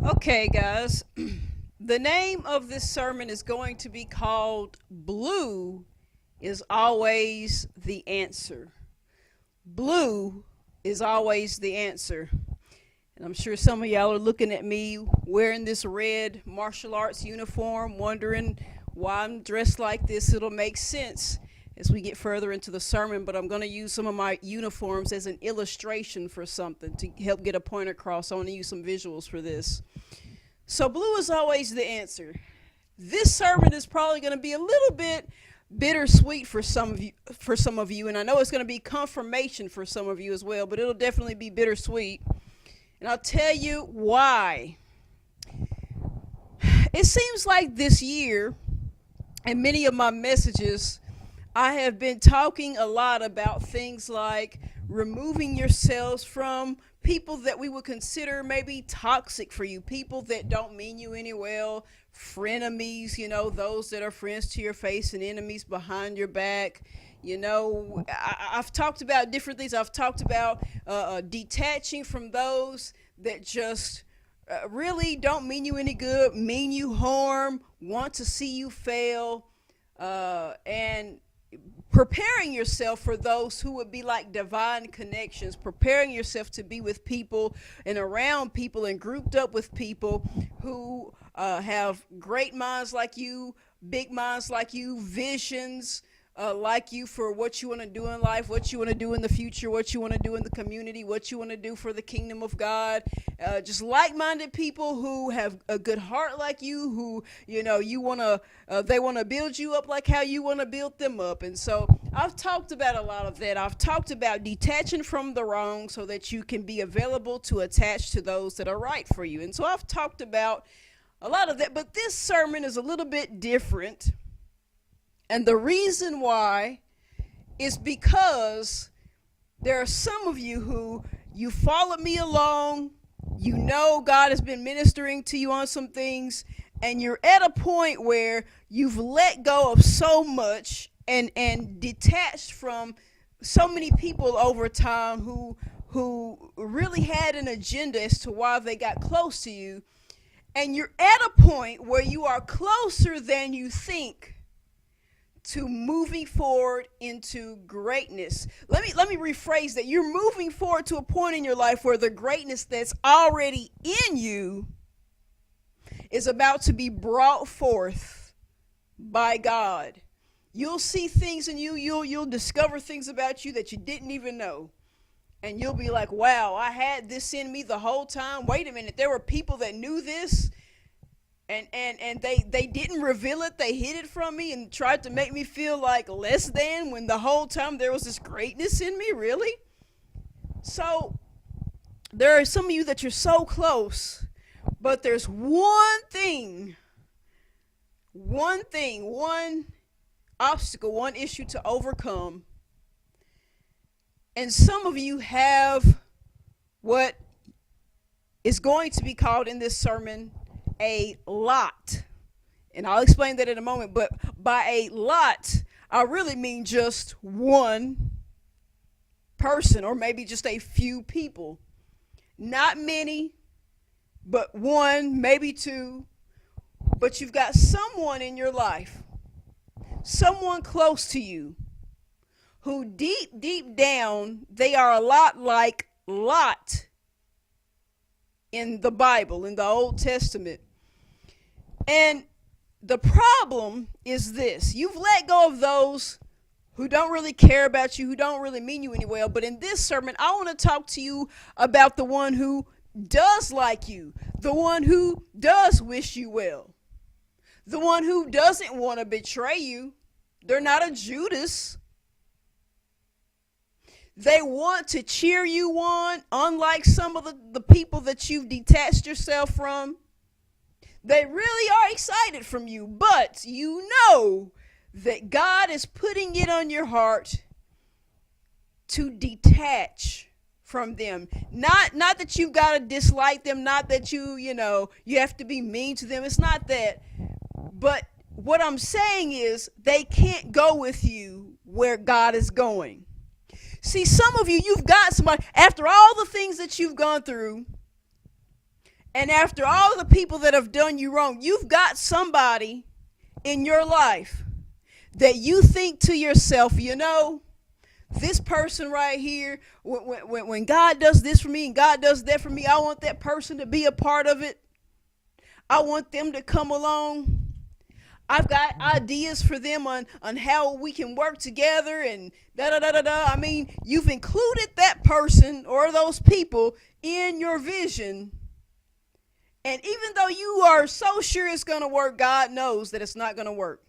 Okay, guys. The name of this sermon is going to be called Blue is Always the Answer. Blue is always the answer. And I'm sure some of y'all are looking at me wearing this red martial arts uniform, wondering why I'm dressed like this. It'll make sense as we get further into the sermon, but I'm going to use some of my uniforms as an illustration for something to help get a point across. I want to use some visuals for this. So blue is always the answer. This sermon is probably going to be a little bit bittersweet for some of you, and I know it's going to be confirmation for some of you as well, but it'll definitely be bittersweet. And I'll tell you why. It seems like this year, in many of my messages, I have been talking a lot about things like removing yourselves from people that we would consider maybe toxic for you, people that don't mean you any well, frenemies, those that are friends to your face and enemies behind your back. I've talked about different things. I've talked about detaching from those that just really don't mean you any good, mean you harm, want to see you fail, and preparing yourself for those who would be like divine connections, preparing yourself to be with people and around people and grouped up with people who have great minds like you, big minds like you, visions like you for what you want to do in life, what you want to do in the future, what you want to do in the community, what you want to do for the kingdom of God. Just like-minded people who have a good heart like you, who, you want to, they want to build you up like how you want to build them up. And so I've talked about a lot of that. I've talked about detaching from the wrong so that you can be available to attach to those that are right for you. And so I've talked about a lot of that, but this sermon is a little bit different. And the reason why is because there are some of you who you followed me along, God has been ministering to you on some things, and you're at a point where you've let go of so much and detached from so many people over time who really had an agenda as to why they got close to you. And you're at a point where you are closer than you think to moving forward into greatness. Let me rephrase that. You're moving forward to a point in your life where the greatness that's already in you is about to be brought forth by God. You'll see things in you, you'll discover things about you that you didn't even know. And you'll be like, wow, I had this in me the whole time. Wait a minute, there were people that knew this. And they didn't reveal it. They hid it from me and tried to make me feel like less than when the whole time there was this greatness in me, really? So there are some of you that you're so close, but there's one obstacle, one issue to overcome. And some of you have what is going to be called in this sermon a lot. And I'll explain that in a moment. But by a lot, I really mean just one person or maybe just a few people. Not many, but one, maybe two. But you've got someone in your life, someone close to you, who deep down, they are a lot like Lot in the Bible, in the Old Testament. And the problem is this: you've let go of those who don't really care about you, who don't really mean you any well. But in this sermon, I want to talk to you about the one who does like you, the one who does wish you well, the one who doesn't want to betray you. They're not a Judas. They want to cheer you on, unlike some of the people that you've detached yourself from. They really are excited from you, but you know that God is putting it on your heart to detach from them. Not that you've got to dislike them, not that you have to be mean to them. It's not that. But what I'm saying is they can't go with you where God is going. See, some of you, you've got somebody, after all the things that you've gone through, And after all the people that have done you wrong, you've got somebody in your life that you think to yourself, you know, this person right here, when God does this for me and God does that for me, I want that person to be a part of it. I want them to come along. I've got ideas for them on how we can work together and da da da da da. I mean, you've included that person or those people in your vision. And even though you are so sure it's going to work, God knows that it's not going to work.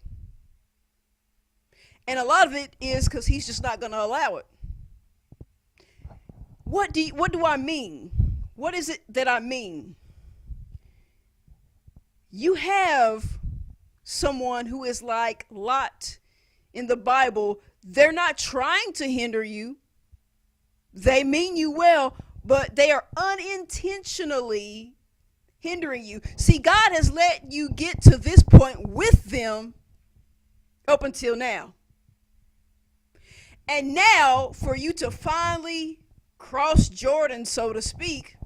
And a lot of it is because he's just not going to allow it. What do I mean? What is it that I mean? You have someone who is like Lot in the Bible. They're not trying to hinder you. They mean you well, but they are unintentionally hindering you. See, God has let you get to this point with them up until now. And now, for you to finally cross Jordan, so to speak,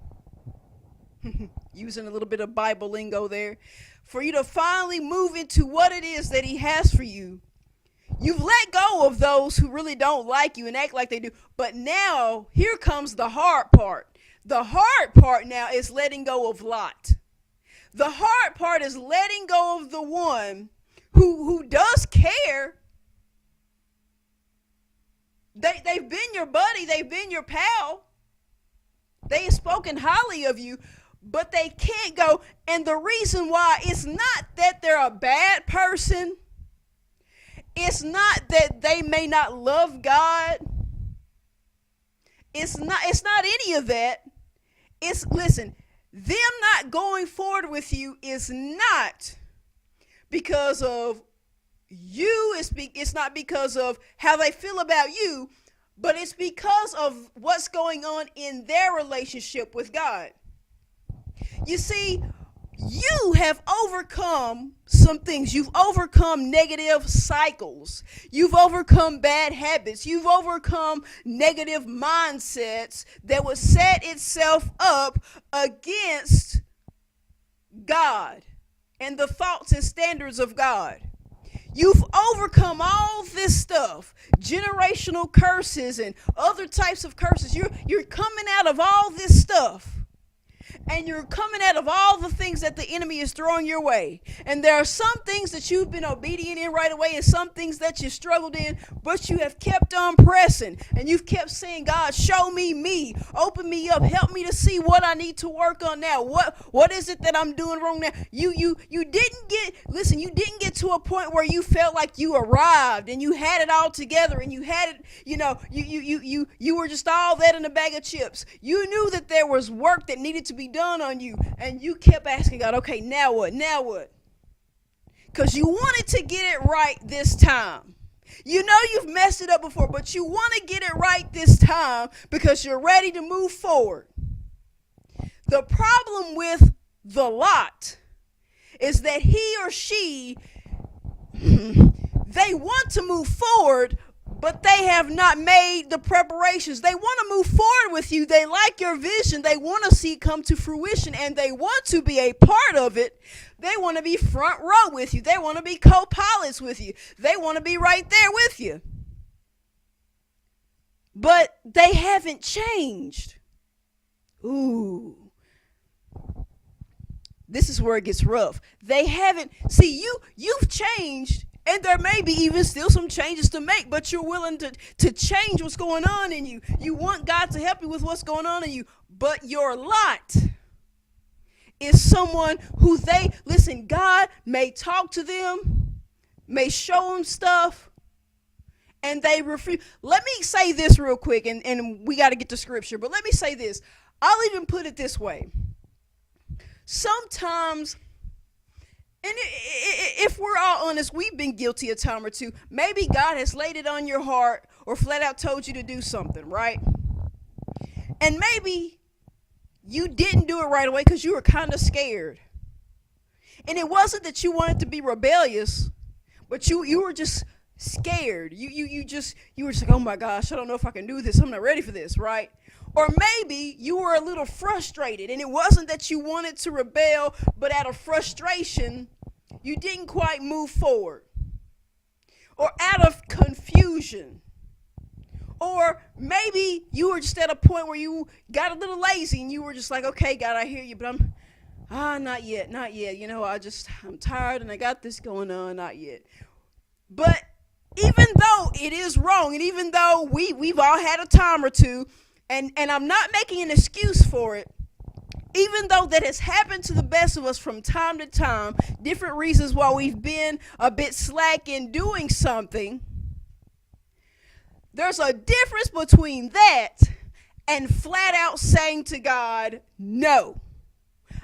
using a little bit of Bible lingo there, for you to finally move into what it is that he has for you, you've let go of those who really don't like you and act like they do. But now, here comes the hard part. The hard part now is letting go of Lot. The hard part is letting go of the one who does care. They've been your buddy. They've been your pal. They have spoken highly of you, but they can't go. And the reason why, it's not that they're a bad person. It's not that they may not love God. It's not any of that. Listen, them not going forward with you is not because of you. It's not because of how they feel about you, but it's because of what's going on in their relationship with God. You see, you have overcome some things. You've overcome negative cycles. You've overcome bad habits. You've overcome negative mindsets that would set itself up against God and the thoughts and standards of God. You've overcome all this stuff, generational curses and other types of curses. You're coming out of all this stuff. And you're coming out of all the things that the enemy is throwing your way. And there are some things that you've been obedient in right away and some things that you struggled in, but you have kept on pressing. And you've kept saying, God, show me, open me up, help me to see what I need to work on now. What is it that I'm doing wrong now? You didn't get to a point where you felt like you arrived and you had it all together and you had it, you were just all that in a bag of chips. You knew that there was work that needed to be done on you, and you kept asking God, okay, now what? Because you wanted to get it right this time. You know you've messed it up before, but you want to get it right this time because you're ready to move forward. The problem with the Lot is that he or she, they want to move forward, but they have not made the preparations. They want to move forward with you. They like your vision. They want to see it come to fruition, and they want to be a part of it. They want to be front row with you. They want to be co-pilots with you. They want to be right there with you. But they haven't changed. Ooh. This is where it gets rough. They haven't. See, you've changed. And there may be even still some changes to make, but you're willing to change what's going on in you. You want God to help you with what's going on in you. But your Lot is someone who God may talk to them, may show them stuff, and they refuse. Let me say this real quick, and we got to get to scripture, but let me say this. I'll even put it this way. Sometimes, and if we're all honest, we've been guilty a time or two. Maybe God has laid it on your heart or flat out told you to do something, right? And maybe you didn't do it right away because you were kind of scared. And it wasn't that you wanted to be rebellious, but you were just scared. You were just like, oh my gosh, I don't know if I can do this. I'm not ready for this, right? Or maybe you were a little frustrated and it wasn't that you wanted to rebel, but out of frustration, you didn't quite move forward. Or out of confusion. Or maybe you were just at a point where you got a little lazy and you were just like, okay, God, I hear you, but not yet. You know, I'm tired and I got this going on, not yet. But even though it is wrong, and even though we've all had a time or two, and I'm not making an excuse for it, even though that has happened to the best of us from time to time, different reasons why we've been a bit slack in doing something, there's a difference between that and flat out saying to God, no.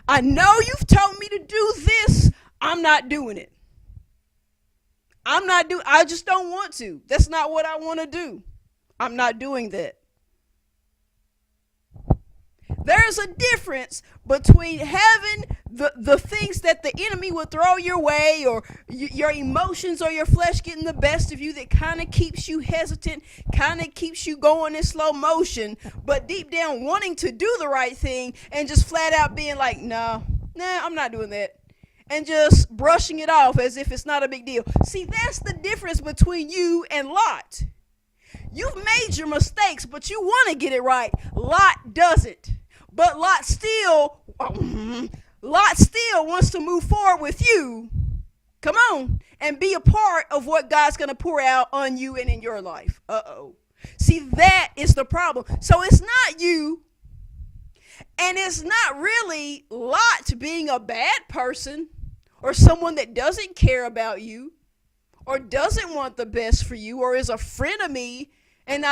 I know you've told me to do this. I'm not doing it. I just don't want to. That's not what I want to do. I'm not doing that. There's a difference between having the things that the enemy will throw your way, or your emotions or your flesh getting the best of you, that kind of keeps you hesitant, kind of keeps you going in slow motion, but deep down wanting to do the right thing and just flat out being like, nah, I'm not doing that. And just brushing it off as if it's not a big deal. See, that's the difference between you and Lot. You've made your mistakes, but you want to get it right. Lot doesn't. But Lot still wants to move forward with you. Come on. And be a part of what God's going to pour out on you and in your life. See, that is the problem. So it's not you. And it's not really Lot being a bad person or someone that doesn't care about you or doesn't want the best for you or is a frenemy. And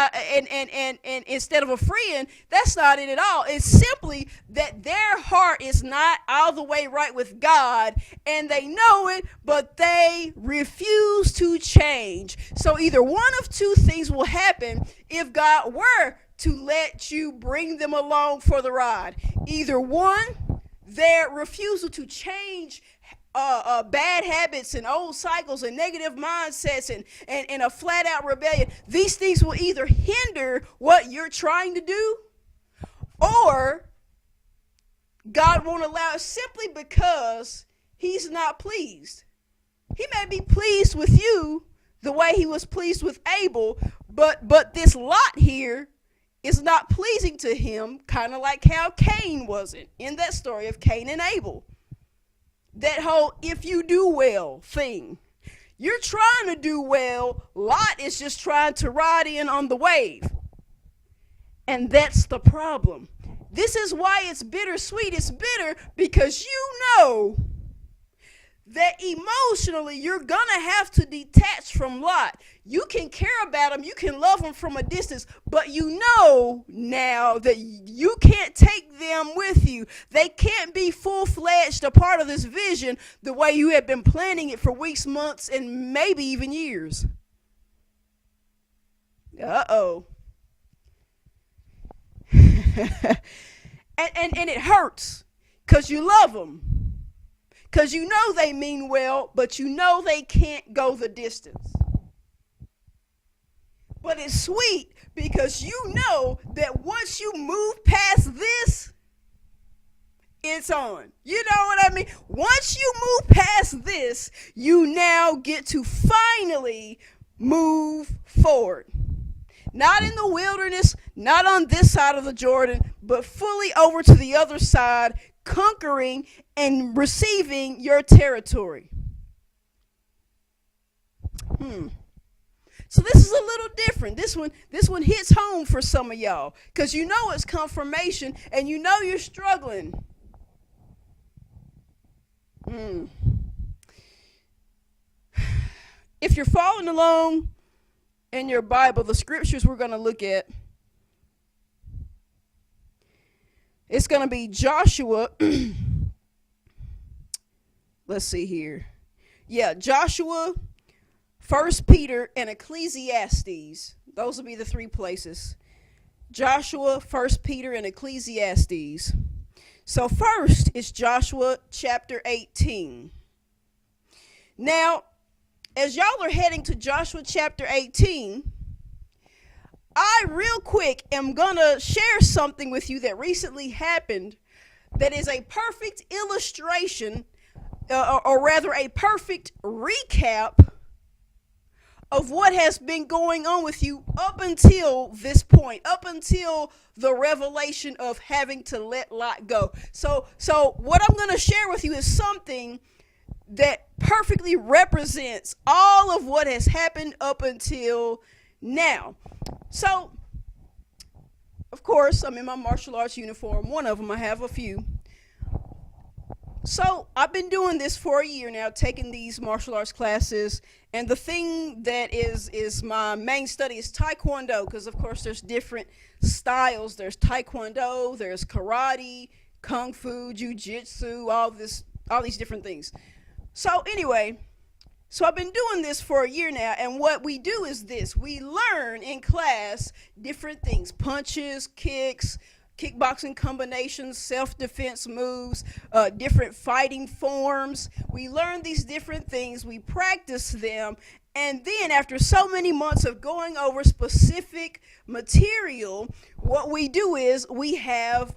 instead of a friend, that's not it at all. It's simply that their heart is not all the way right with God, and they know it, but they refuse to change. So either one of two things will happen if God were to let you bring them along for the ride. Either one, their refusal to change bad habits and old cycles and negative mindsets and a flat out rebellion. These things will either hinder what you're trying to do, or God won't allow it simply because he's not pleased. He may be pleased with you the way he was pleased with Abel, but this Lot here is not pleasing to him, kind of like how Cain wasn't in that story of Cain and Abel. That whole if you do well thing. You're trying to do well. Lot is just trying to ride in on the wave. And that's the problem. This is why it's bittersweet. It's bitter because you know that emotionally you're going to have to detach from Lot. You can care about him. You can love him from a distance. But you know now that you can't take them with you. They can't be full-fledged a part of this vision the way you have been planning it for weeks, months, and maybe even years. Uh-oh. and it hurts because you love them. Because you know they mean well, but you know they can't go the distance. But it's sweet because you know that once you move past this, it's on. You know what I mean? Once you move past this, you now get to finally move forward. Not in the wilderness, not on this side of the Jordan, but fully over to the other side, conquering and receiving your territory. So this is a little different. This one hits home for some of y'all because you know it's confirmation and you know you're struggling. If you're following along in your Bible, the scriptures we're going to look at, it's going to be Joshua. Let's see here. Yeah, Joshua, 1 Peter, and Ecclesiastes. Those will be the three places. Joshua, 1 Peter, and Ecclesiastes. So first is Joshua chapter 18. Now, as y'all are heading to Joshua chapter 18, I real quick am gonna share something with you that recently happened that is a perfect illustration, or rather a perfect recap of what has been going on with you up until this point, up until the revelation of having to let Lot go. So what I'm going to share with you is something that perfectly represents all of what has happened up until now. So, of course, I'm in my martial arts uniform. One of them, I have a few. So I've been doing this for a year now, taking these martial arts classes, and the thing that is my main study is Taekwondo, because of course there's different styles. There's Taekwondo, there's karate, kung fu, jiu-jitsu, all these different things. So anyway, so I've been doing this for a year now, and what we do is this: we learn in class different things: punches, kicks, kickboxing combinations, self-defense moves, different fighting forms. We learn these different things, we practice them, and then after so many months of going over specific material, what we do is we have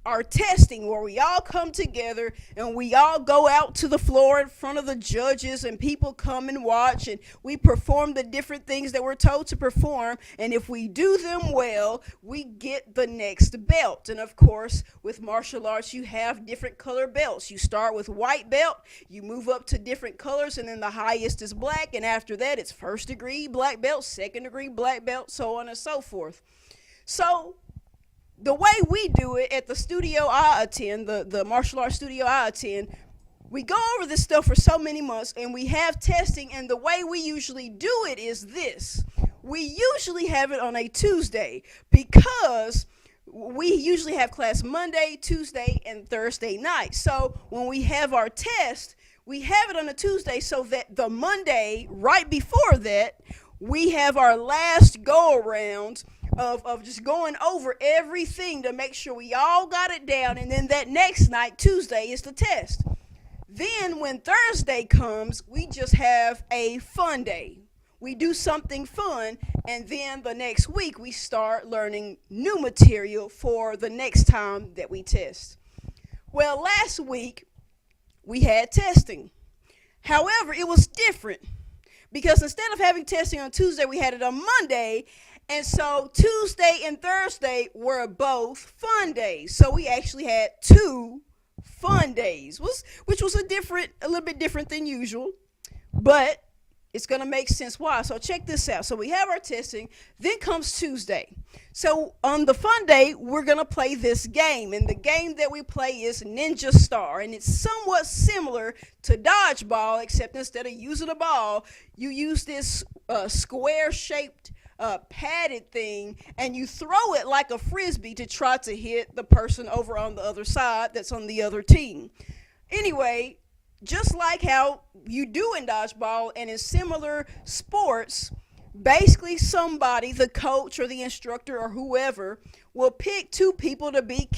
our testing, where we all come together and we all go out to the floor in front of the judges, and people come and watch, and we perform the different things that we're told to perform, and if we do them well, we get the next belt. And of course, with martial arts, you have different color belts. You start with white belt, you move up to different colors, and then the highest is black, and after that it's first degree black belt, second degree black belt, so on and so forth. So the way we do it at the studio I attend, the martial arts studio I attend, we go over this stuff for so many months, and we have testing, and the way we usually do it is this. We usually have it on a Tuesday, because we usually have class Monday, Tuesday, and Thursday night. So when we have our test, we have it on a Tuesday, so that the Monday right before that, we have our last go around of just going over everything to make sure we all got it down, and then that next night, Tuesday, is the test. Then when Thursday comes, we just have a fun day. We do something fun, and then the next week we start learning new material for the next time that we test. Well, last week we had testing. However, it was different, because instead of having testing on Tuesday, we had it on Monday. And so Tuesday and Thursday were both fun days. So we actually had 2 fun days, which was a little bit different than usual, but it's going to make sense why. So check this out. So we have our testing, then comes Tuesday. So on the fun day, we're going to play this game, and the game that we play is Ninja Star, and it's somewhat similar to dodgeball, except instead of using a ball, you use this square-shaped padded thing, and you throw it like a frisbee to try to hit the person over on the other side that's on the other team. Anyway, just like how you do in dodgeball and in similar sports, basically somebody, the coach or the instructor or whoever, will pick 2 people to be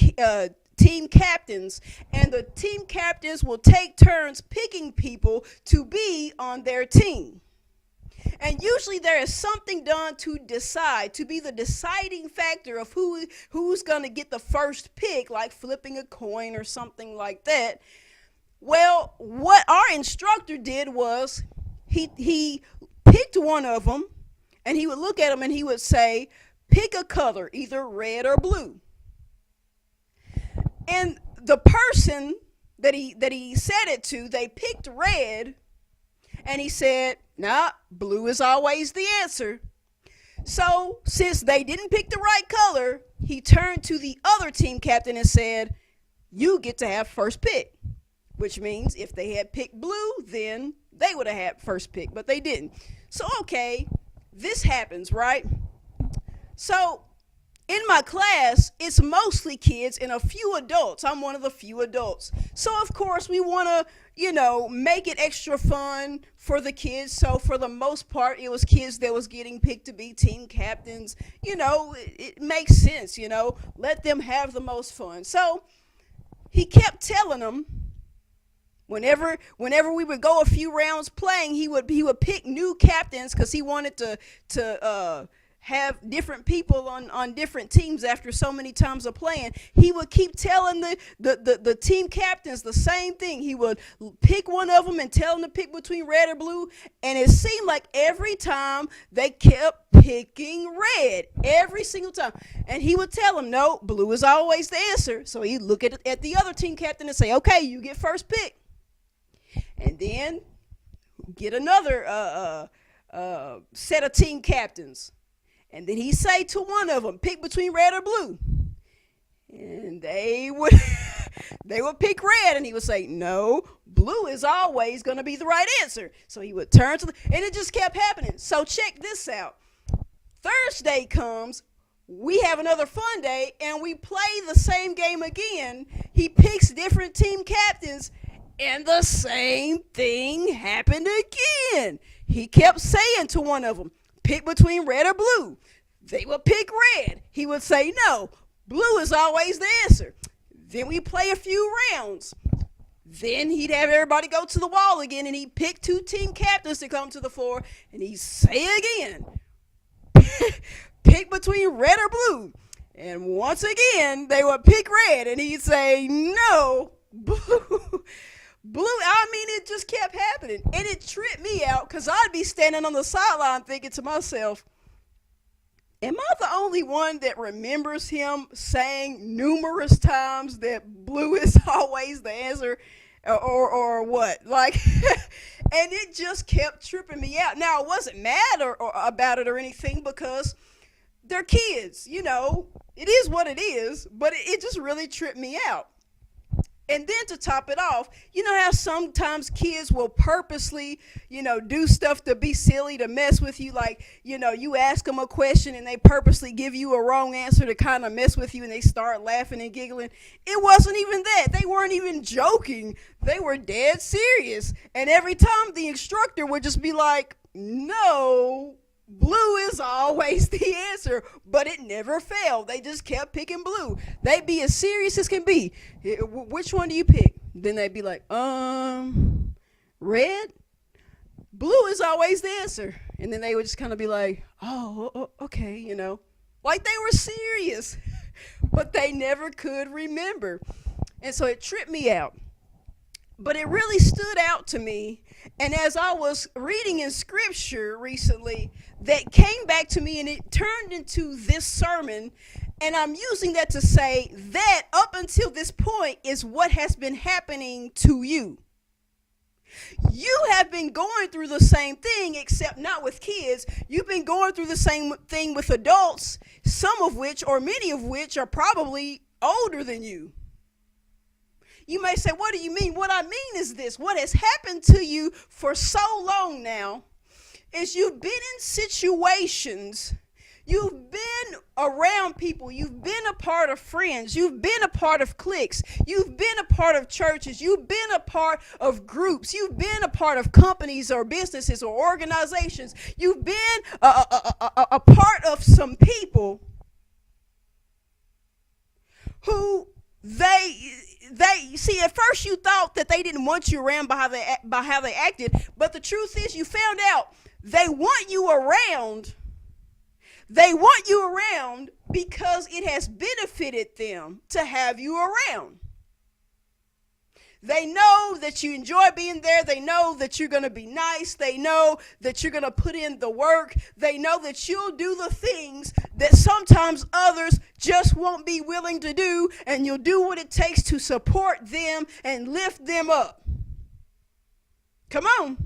team captains, and the team captains will take turns picking people to be on their team. And usually there is something done to decide, to be the deciding factor of who's going to get the first pick, like flipping a coin or something like that. Well, what our instructor did was he picked one of them, and he would look at them and he would say, pick a color, either red or blue. And the person that he said it to, they picked red, and he said, nah, blue is always the answer. So since they didn't pick the right color, he turned to the other team captain and said, you get to have first pick, which means if they had picked blue, then they would have had first pick, but they didn't. So, okay, this happens, right? So in my class, it's mostly kids and a few adults. I'm one of the few adults. So, of course, we want to, make it extra fun for the kids. So, for the most part, it was kids that was getting picked to be team captains. It makes sense, let them have the most fun. So, he kept telling them, whenever we would go a few rounds playing, he would pick new captains, because he wanted to have different people on different teams after so many times of playing, he would keep telling the team captains the same thing. He would pick one of them and tell them to pick between red or blue, and it seemed like every time they kept picking red, every single time. And he would tell them, no, blue is always the answer. So he'd look at the other team captain and say, okay, you get first pick. And then get another set of team captains. And then he'd say to one of them, pick between red or blue. And they would pick red, and he would say, no, blue is always going to be the right answer. So he would turn to and it just kept happening. So check this out. Thursday comes, we have another fun day, and we play the same game again. He picks different team captains, and the same thing happened again. He kept saying to one of them, pick between red or blue. They would pick red. He would say, no, blue is always the answer. Then we play a few rounds. Then he'd have everybody go to the wall again, and he'd pick two team captains to come to the floor, and he'd say again, pick between red or blue. And once again, they would pick red, and he'd say, no, blue. Blue, I mean, it just kept happening. And it tripped me out because I'd be standing on the sideline thinking to myself, am I the only one that remembers him saying numerous times that blue is always the answer or what? Like, and it just kept tripping me out. Now, I wasn't mad or about it or anything because they're kids, you know. It is what it is, but it just really tripped me out. And then to top it off, you know how sometimes kids will purposely, do stuff to be silly, to mess with you. Like, you ask them a question and they purposely give you a wrong answer to kind of mess with you, and they start laughing and giggling. It wasn't even that. They weren't even joking. They were dead serious. And every time the instructor would just be like, no, blue is always the answer, but it never failed. They just kept picking blue. They'd be as serious as can be. Which one do you pick? Then they'd be like, red? Blue is always the answer. And then they would just kind of be like, oh, okay, like they were serious, but they never could remember. And so it tripped me out. But it really stood out to me. And as I was reading in scripture recently, that came back to me and it turned into this sermon. And I'm using that to say that up until this point is what has been happening to you. You have been going through the same thing, except not with kids. You've been going through the same thing with adults, some of which or many of which are probably older than you. You may say, what do you mean? What I mean is this. What has happened to you for so long now is you've been in situations, you've been around people, you've been a part of friends, you've been a part of cliques, you've been a part of churches, you've been a part of groups, you've been a part of companies or businesses or organizations, you've been a part of some people who they see, at first you thought that they didn't want you around by how they acted, but the truth is you found out they want you around. They want you around because it has benefited them to have you around. They know that you enjoy being there. They know that you're going to be nice. They know that you're going to put in the work. They know that you'll do the things that sometimes others just won't be willing to do, and you'll do what it takes to support them and lift them up. Come on.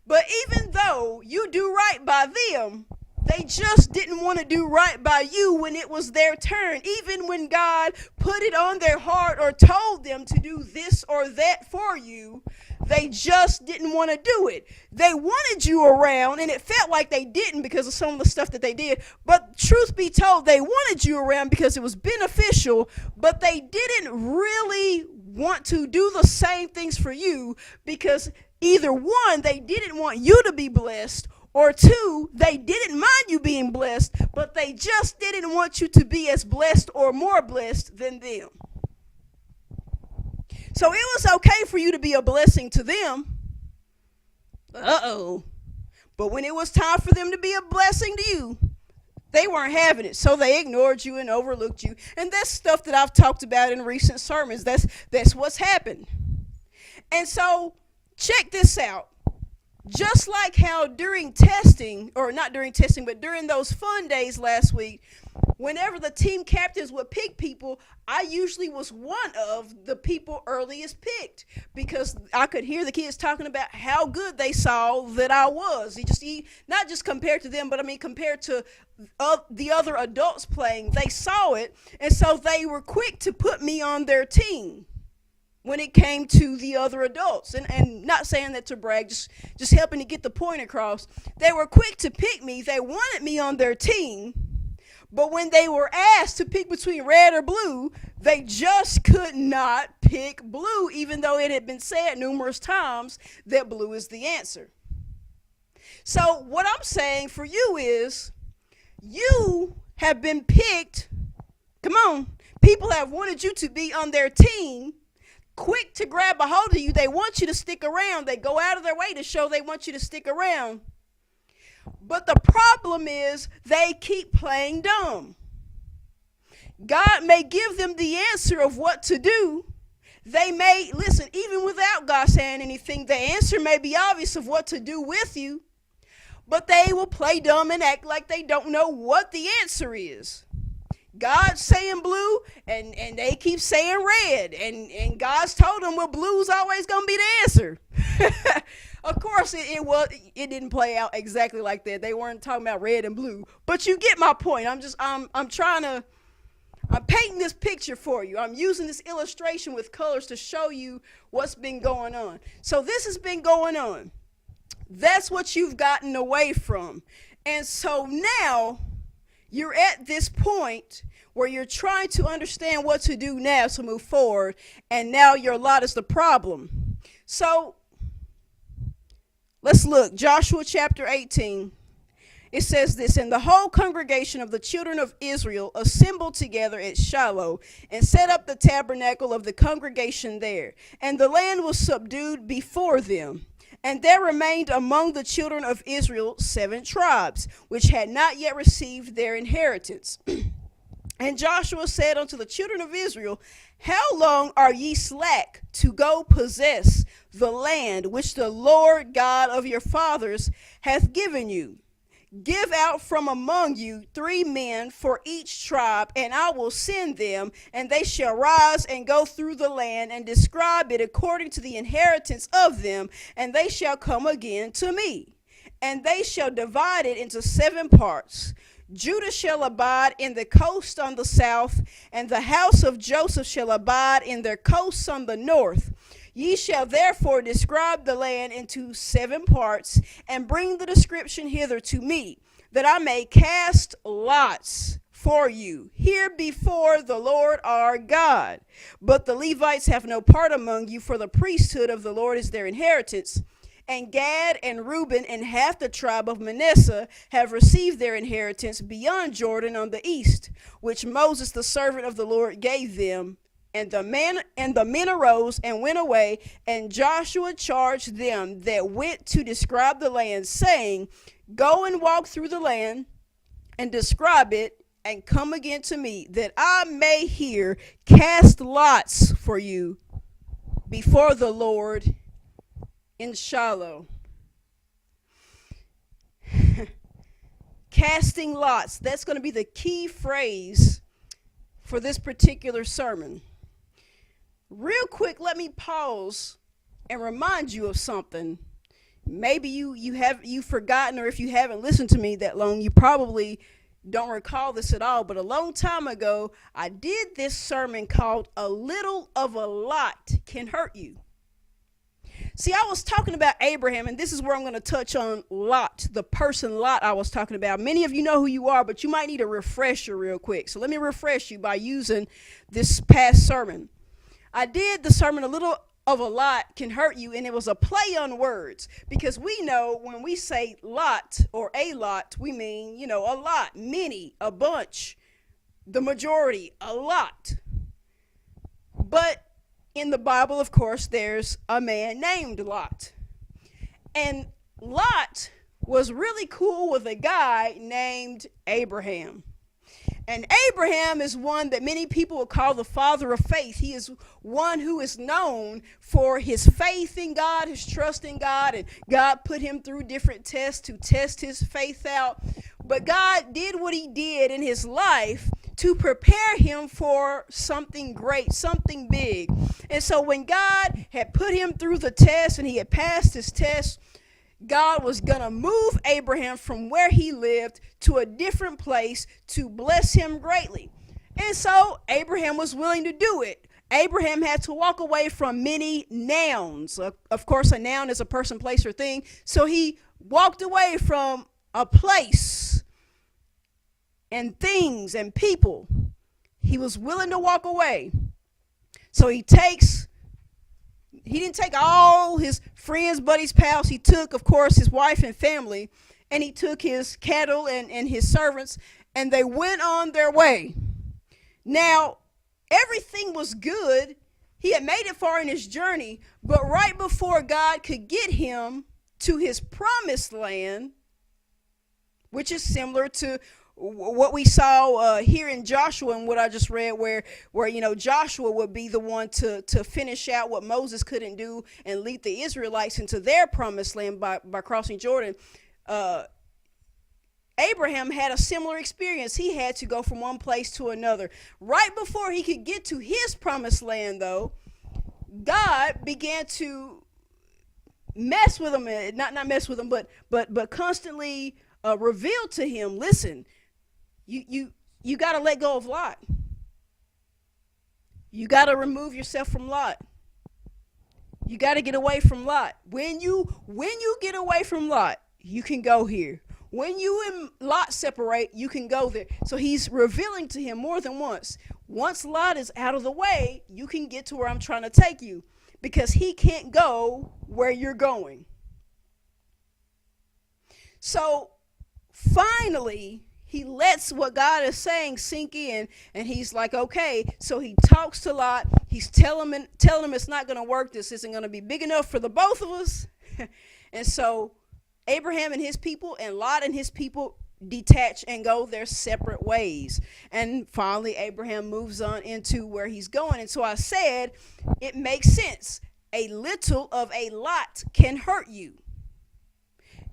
But even though you do right by them, they just didn't want to do right by you when it was their turn. Even when God put it on their heart or told them to do this or that for you, they just didn't want to do it. They wanted you around, and it felt like they didn't because of some of the stuff that they did. But truth be told, they wanted you around because it was beneficial, but they didn't really want to do the same things for you because either one, they didn't want you to be blessed, or two, they didn't mind you being blessed, but they just didn't want you to be as blessed or more blessed than them. So it was okay for you to be a blessing to them. But when it was time for them to be a blessing to you, They weren't having it, so they ignored you and overlooked you. And that's stuff that I've talked about in recent sermons. That's what's happened. And so check this out. Just like how during testing, or not during testing, but during those fun days last week, whenever the team captains would pick people, I usually was one of the people earliest picked because I could hear the kids talking about how good they saw that I was. Not just compared to them, but I mean compared to the other adults playing, they saw it, and so they were quick to put me on their team when it came to the other adults. And not saying that to brag, just helping to get the point across. They were quick to pick me. They wanted me on their team. But when they were asked to pick between red or blue, they just could not pick blue, even though it had been said numerous times that blue is the answer. So what I'm saying for you is, you have been picked. Come on. People have wanted you to be on their team, quick to grab a hold of you. They want you to stick around. They go out of their way to show they want you to stick around. But the problem is they keep playing dumb. God may give them the answer of what to do. They may, listen, even without God saying anything, the answer may be obvious of what to do with you. But they will play dumb and act like they don't know what the answer is. God's saying blue, and they keep saying red. And God's told them, well, blue's always going to be the answer. Of course, it didn't play out exactly like that. They weren't talking about red and blue. But you get my point. I'm painting this picture for you. I'm using this illustration with colors to show you what's been going on. So this has been going on. That's what you've gotten away from. And so now you're at this point where you're trying to understand what to do now to move forward, and now your lot is the problem. So let's look. Joshua chapter 18. It says this: and the whole congregation of the children of Israel assembled together at Shiloh and set up the tabernacle of the congregation there. And the land was subdued before them. And there remained among the children of Israel 7 tribes, which had not yet received their inheritance. And Joshua said unto the children of Israel, how long are ye slack to go possess the land which the Lord God of your fathers hath given you? Give out from among you 3 men for each tribe, and I will send them, and they shall rise and go through the land and describe it according to the inheritance of them, and they shall come again to me. And they shall divide it into 7 parts. Judah shall abide in the coast on the south, and the house of Joseph shall abide in their coasts on the north. Ye shall therefore describe the land into 7 parts, and bring the description hither to me, that I may cast lots for you here before the Lord our God. But the Levites have no part among you, for the priesthood of the Lord is their inheritance. And Gad and Reuben and half the tribe of Manasseh have received their inheritance beyond Jordan on the east, which Moses the servant of the Lord gave them. And the men arose and went away, and Joshua charged them that went to describe the land, saying, go and walk through the land and describe it, and come again to me, that I may here cast lots for you before the Lord in Shiloh. Casting lots, that's going to be the key phrase for this particular sermon. Real quick, let me pause and remind you of something. Maybe you've forgotten, or if you haven't listened to me that long, you probably don't recall this at all. But a long time ago, I did this sermon called "A Little of a Lot Can Hurt You." See, I was talking about Abraham, and this is where I'm going to touch on Lot, the person Lot I was talking about. Many of you know who you are, but you might need a refresher real quick. So let me refresh you by using this past sermon. I did the sermon "A Little of a Lot Can Hurt You," and it was a play on words, because we know when we say lot or a lot, we mean, a lot, many, a bunch, the majority, a lot. But in the Bible, of course, there's a man named Lot. And Lot was really cool with a guy named Abraham. And Abraham is one that many people would call the father of faith. He is one who is known for his faith in God, his trust in God, and God put him through different tests to test his faith out. But God did what he did in his life to prepare him for something great, something big. And so when God had put him through the test and he had passed his test, God was going to move Abraham from where he lived to a different place to bless him greatly. And so Abraham was willing to do it. Abraham had to walk away from many nouns. Of course, a noun is a person, place, or thing. So he walked away from a place and things and people. He was willing to walk away. So he didn't take all his friends, buddies, pals. He took, of course, his wife and family, and he took his cattle and his servants, and they went on their way. Now, everything was good. He had made it far in his journey, but right before God could get him to his promised land, which is similar to what we saw here in Joshua and what I just read, where Joshua would be the one to finish out what Moses couldn't do and lead the Israelites into their promised land by crossing Jordan. Abraham had a similar experience. He had to go from one place to another. Right before he could get to his promised land, though, God began to mess with him, not mess with him, but constantly reveal to him, listen, you got to let go of Lot. You got to remove yourself from Lot. You got to get away from Lot. When you get away from Lot, you can go here. When you and Lot separate, you can go there. So he's revealing to him more than once. Once Lot is out of the way, you can get to where I'm trying to take you, because he can't go where you're going. So finally, he lets what God is saying sink in, and he's like, okay. So he talks to Lot. He's telling him it's not going to work. This isn't going to be big enough for the both of us. And so Abraham and his people and Lot and his people detach and go their separate ways. And finally, Abraham moves on into where he's going. And so I said, it makes sense. A little of a lot can hurt you.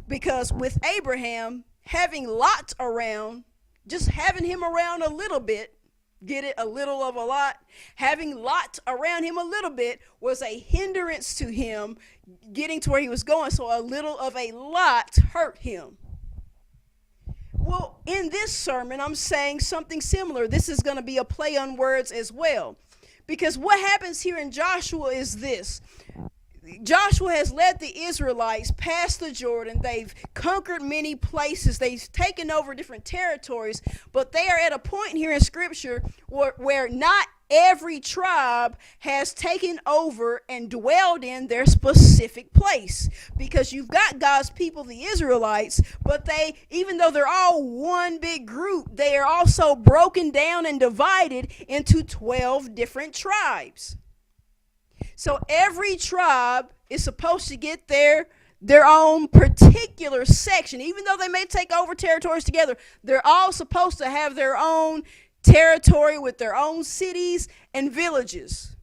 Because with Abraham, having Lot around, just having him around a little bit, get it, a little of a lot, having Lot around him a little bit was a hindrance to him getting to where he was going. So a little of a lot hurt him. Well, in this sermon, I'm saying something similar. This is going to be a play on words as well. Because what happens here in Joshua is this. Joshua has led the Israelites past the Jordan. They've conquered many places. They've taken over different territories. But they are at a point here in Scripture where not every tribe has taken over and dwelled in their specific place. Because you've got God's people, the Israelites, but they, even though they're all one big group, they are also broken down and divided into 12 different tribes. So every tribe is supposed to get their own particular section. Even though they may take over territories together, they're all supposed to have their own territory with their own cities and villages.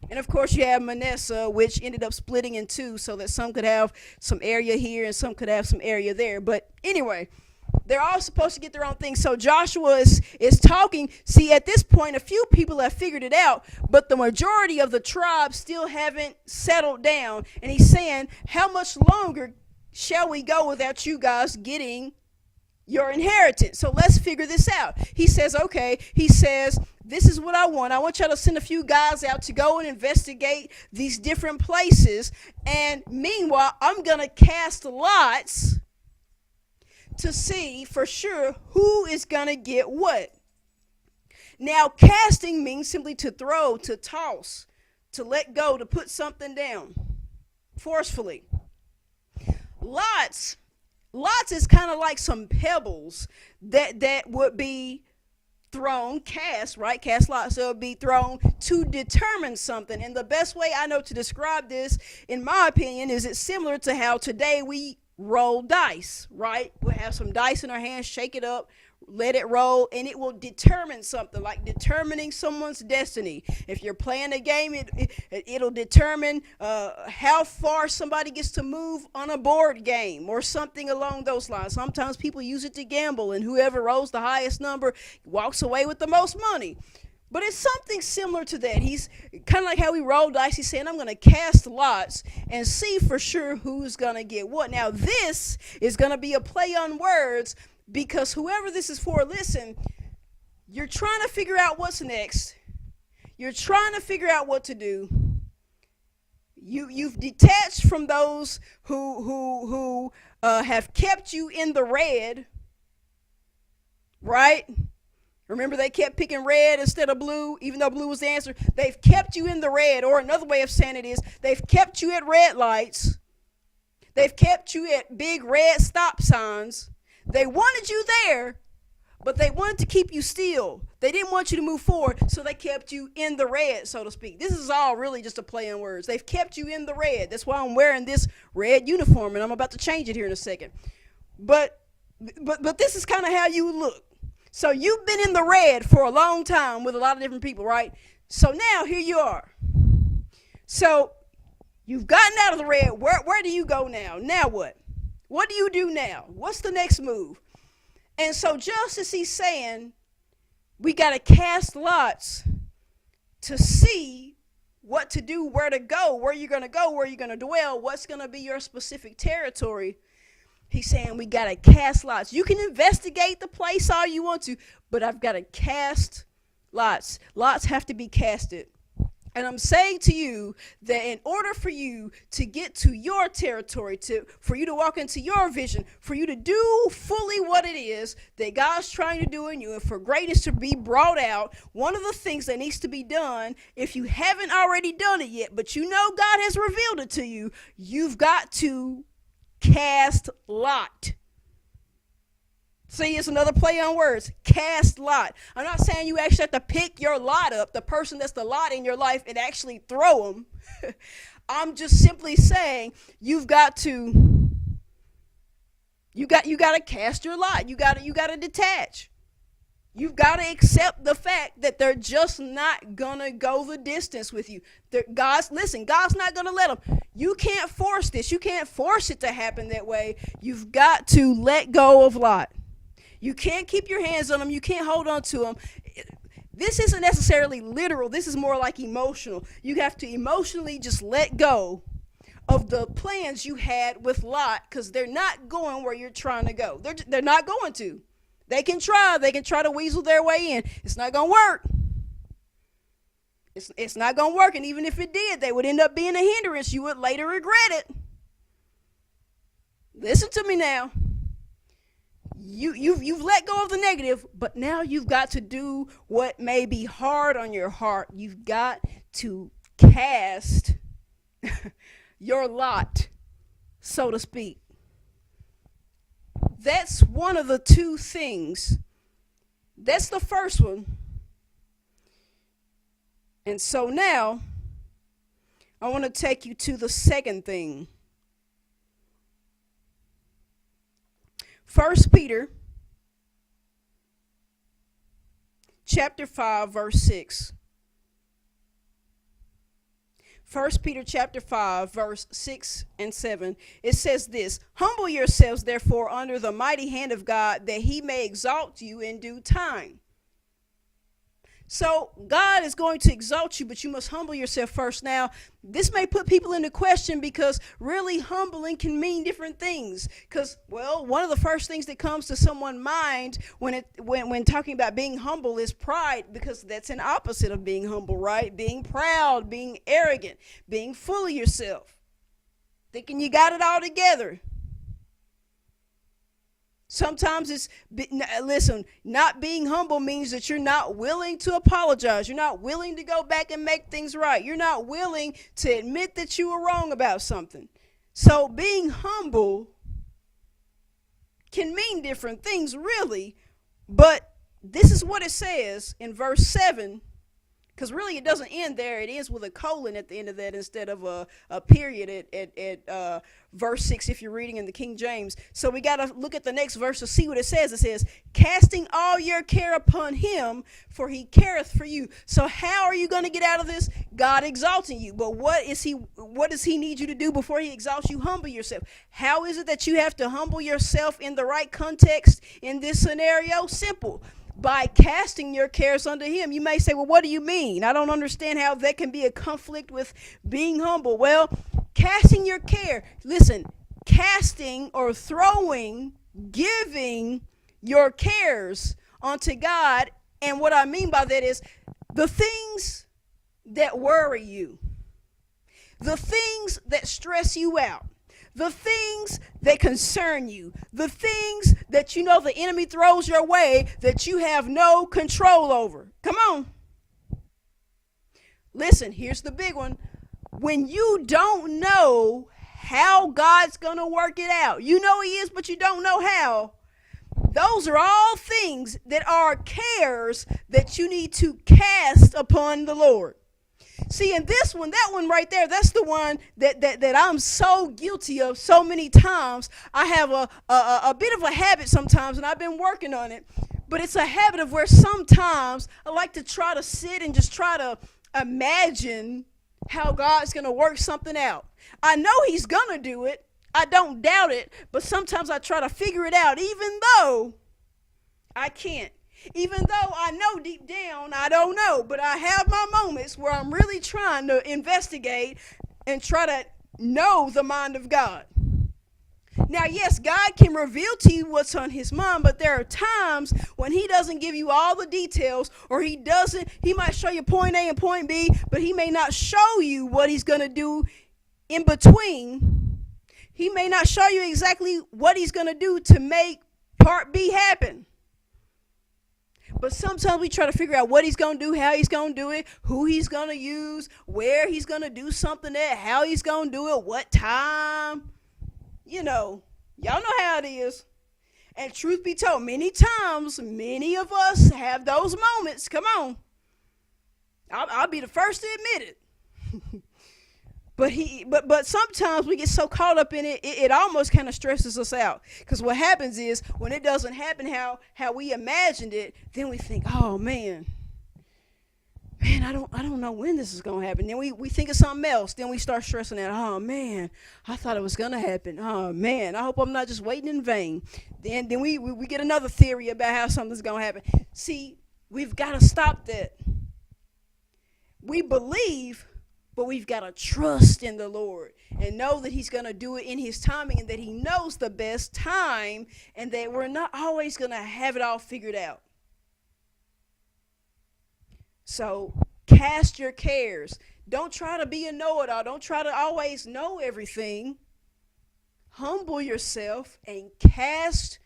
And of course you have Manasseh, which ended up splitting in two so that some could have some area here and some could have some area there. But anyway, they're all supposed to get their own thing. So Joshua is talking. See, at this point, a few people have figured it out, but the majority of the tribes still haven't settled down. And he's saying, how much longer shall we go without you guys getting your inheritance? So let's figure this out. He says, okay. He says, this is what I want. I want y'all to send a few guys out to go and investigate these different places. And meanwhile, I'm going to cast lots to see for sure who is going to get what. Now, casting means simply to throw, to toss, to let go, to put something down forcefully. Lots is kind of like some pebbles that would be thrown, cast, right? Cast lots, so it would be thrown to determine something. And the best way I know to describe this, in my opinion, is it's similar to how today we roll dice, right? We'll have some dice in our hands, shake it up, let it roll, and it will determine something, like determining someone's destiny. If you're playing a game, it'll determine how far somebody gets to move on a board game or something along those lines. Sometimes people use it to gamble, and whoever rolls the highest number walks away with the most money. But it's something similar to that. He's kind of like how we roll dice. He's saying, I'm going to cast lots and see for sure who's going to get what. Now, this is going to be a play on words, because whoever this is for, listen, you're trying to figure out what's next. You're trying to figure out what to do. You've detached from those who have kept you in the red, right? Remember, they kept picking red instead of blue, even though blue was the answer. They've kept you in the red, or another way of saying it is, they've kept you at red lights. They've kept you at big red stop signs. They wanted you there, but they wanted to keep you still. They didn't want you to move forward, so they kept you in the red, so to speak. This is all really just a play on words. They've kept you in the red. That's why I'm wearing this red uniform, and I'm about to change it here in a second. But this is kind of how you look. So you've been in the red for a long time with a lot of different people, right? So now here you are. So you've gotten out of the red. Where do you go now? Now what? What do you do now? What's the next move? And so just as he's saying, we got to cast lots to see what to do, where to go, where you're going to go, where you're going to dwell, what's going to be your specific territory. He's saying we got to cast lots. You can investigate the place all you want to, but I've got to cast lots. Lots have to be casted. And I'm saying to you that in order for you to get to your territory, for you to walk into your vision, for you to do fully what it is that God's trying to do in you, and for greatness to be brought out, one of the things that needs to be done, if you haven't already done it yet, but you know God has revealed it to you, you've got to cast lot. See, it's another play on words. Cast lot. I'm not saying you actually have to pick your lot up, the person that's the lot in your life, and actually throw them. I'm just simply saying you got to cast your lot. You got to detach. You've got to accept the fact that they're just not going to go the distance with you. God's not going to let them. You can't force this. You can't force it to happen that way. You've got to let go of Lot. You can't keep your hands on them. You can't hold on to them. This isn't necessarily literal. This is more like emotional. You have to emotionally just let go of the plans you had with Lot, because they're not going where you're trying to go. They're not going to. They can try to weasel their way in. It's not going to work. It's not going to work. And even if it did, they would end up being a hindrance. You would later regret it. Listen to me now. You've let go of the negative, but now you've got to do what may be hard on your heart. You've got to cast your lot, so to speak. That's one of the two things. That's the first one. And so now, I want to take you to the second thing. 1 Peter chapter 5, verse 6. 1 Peter chapter 5, verse 6 and 7. It says this: Humble yourselves, therefore, under the mighty hand of God, that he may exalt you in due time. So God is going to exalt you, but you must humble yourself first. Now, this may put people into question, because really humbling can mean different things. Because, well, one of the first things that comes to someone's mind when talking about being humble is pride, because that's an opposite of being humble, right? Being proud, being arrogant, being full of yourself, thinking you got it all together. Sometimes not being humble means that you're not willing to apologize. You're not willing to go back and make things right. You're not willing to admit that you were wrong about something. So being humble can mean different things, really. But this is what it says in verse 7, Because really, it doesn't end there. It ends with a colon at the end of that instead of a period at verse 6 if you're reading in the King James. So we got to look at the next verse to see what it says. It says, casting all your care upon him, for he careth for you. So how are you going to get out of this? God exalting you. But what does he need you to do before he exalts you? Humble yourself. How is it that you have to humble yourself in the right context in this scenario? Simple. By casting your cares unto him. You may say, well, what do you mean? I don't understand how that can be a conflict with being humble. Well, casting your care. Listen, casting or throwing, giving your cares unto God. And what I mean by that is the things that worry you, the things that stress you out, the things that concern you, the things that you know the enemy throws your way that you have no control over. Come on. Listen, here's the big one. When you don't know how God's going to work it out, you know he is, but you don't know how. Those are all things that are cares that you need to cast upon the Lord. See, and this one, that one right there, that's the one that I'm so guilty of so many times. I have a bit of a habit sometimes, and I've been working on it. But it's a habit of where sometimes I like to try to sit and just try to imagine how God's going to work something out. I know he's going to do it. I don't doubt it. But sometimes I try to figure it out, even though I can't. Even though I know deep down, I don't know, but I have my moments where I'm really trying to investigate and try to know the mind of God. Now, yes, God can reveal to you what's on his mind, but there are times when he doesn't give you all the details, or he might show you point A and point B, but he may not show you what he's going to do in between. He may not show you exactly what he's going to do to make part B happen. But sometimes we try to figure out what he's going to do, how he's going to do it, who he's going to use, where he's going to do something at, how he's going to do it, what time. You know, y'all know how it is. And truth be told, many times, many of us have those moments. Come on. I'll be the first to admit it. But sometimes we get so caught up in it, it almost kind of stresses us out. Because what happens is when it doesn't happen how we imagined it, then we think, oh man, I don't know when this is gonna happen. Then we think of something else. Then we start stressing out. Oh man, I thought it was gonna happen. Oh man, I hope I'm not just waiting in vain. Then we get another theory about how something's gonna happen. See, we've got to stop that. We believe. But we've got to trust in the Lord and know that he's going to do it in his timing, and that he knows the best time, and that we're not always going to have it all figured out. So cast your cares. Don't try to be a know-it-all. Don't try to always know everything. Humble yourself and cast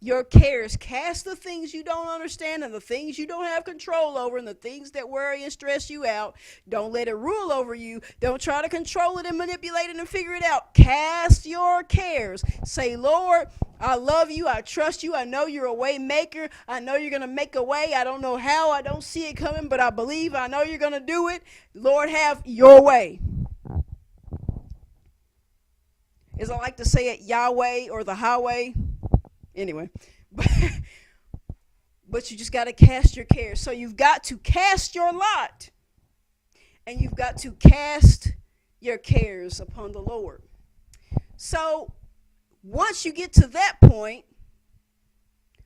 your cares. Cast the things you don't understand and the things you don't have control over and the things that worry and stress you out. Don't let it rule over you. Don't try to control it and manipulate it and figure it out. Cast your cares. Say, Lord, I love you. I trust you. I know you're a way maker. I know you're going to make a way. I don't know how. I don't see it coming, but I believe. I know you're going to do it. Lord, have your way. As I like to say it, Yahweh or the highway. Anyway, but you just got to cast your cares. So you've got to cast your lot, and you've got to cast your cares upon the Lord. So once you get to that point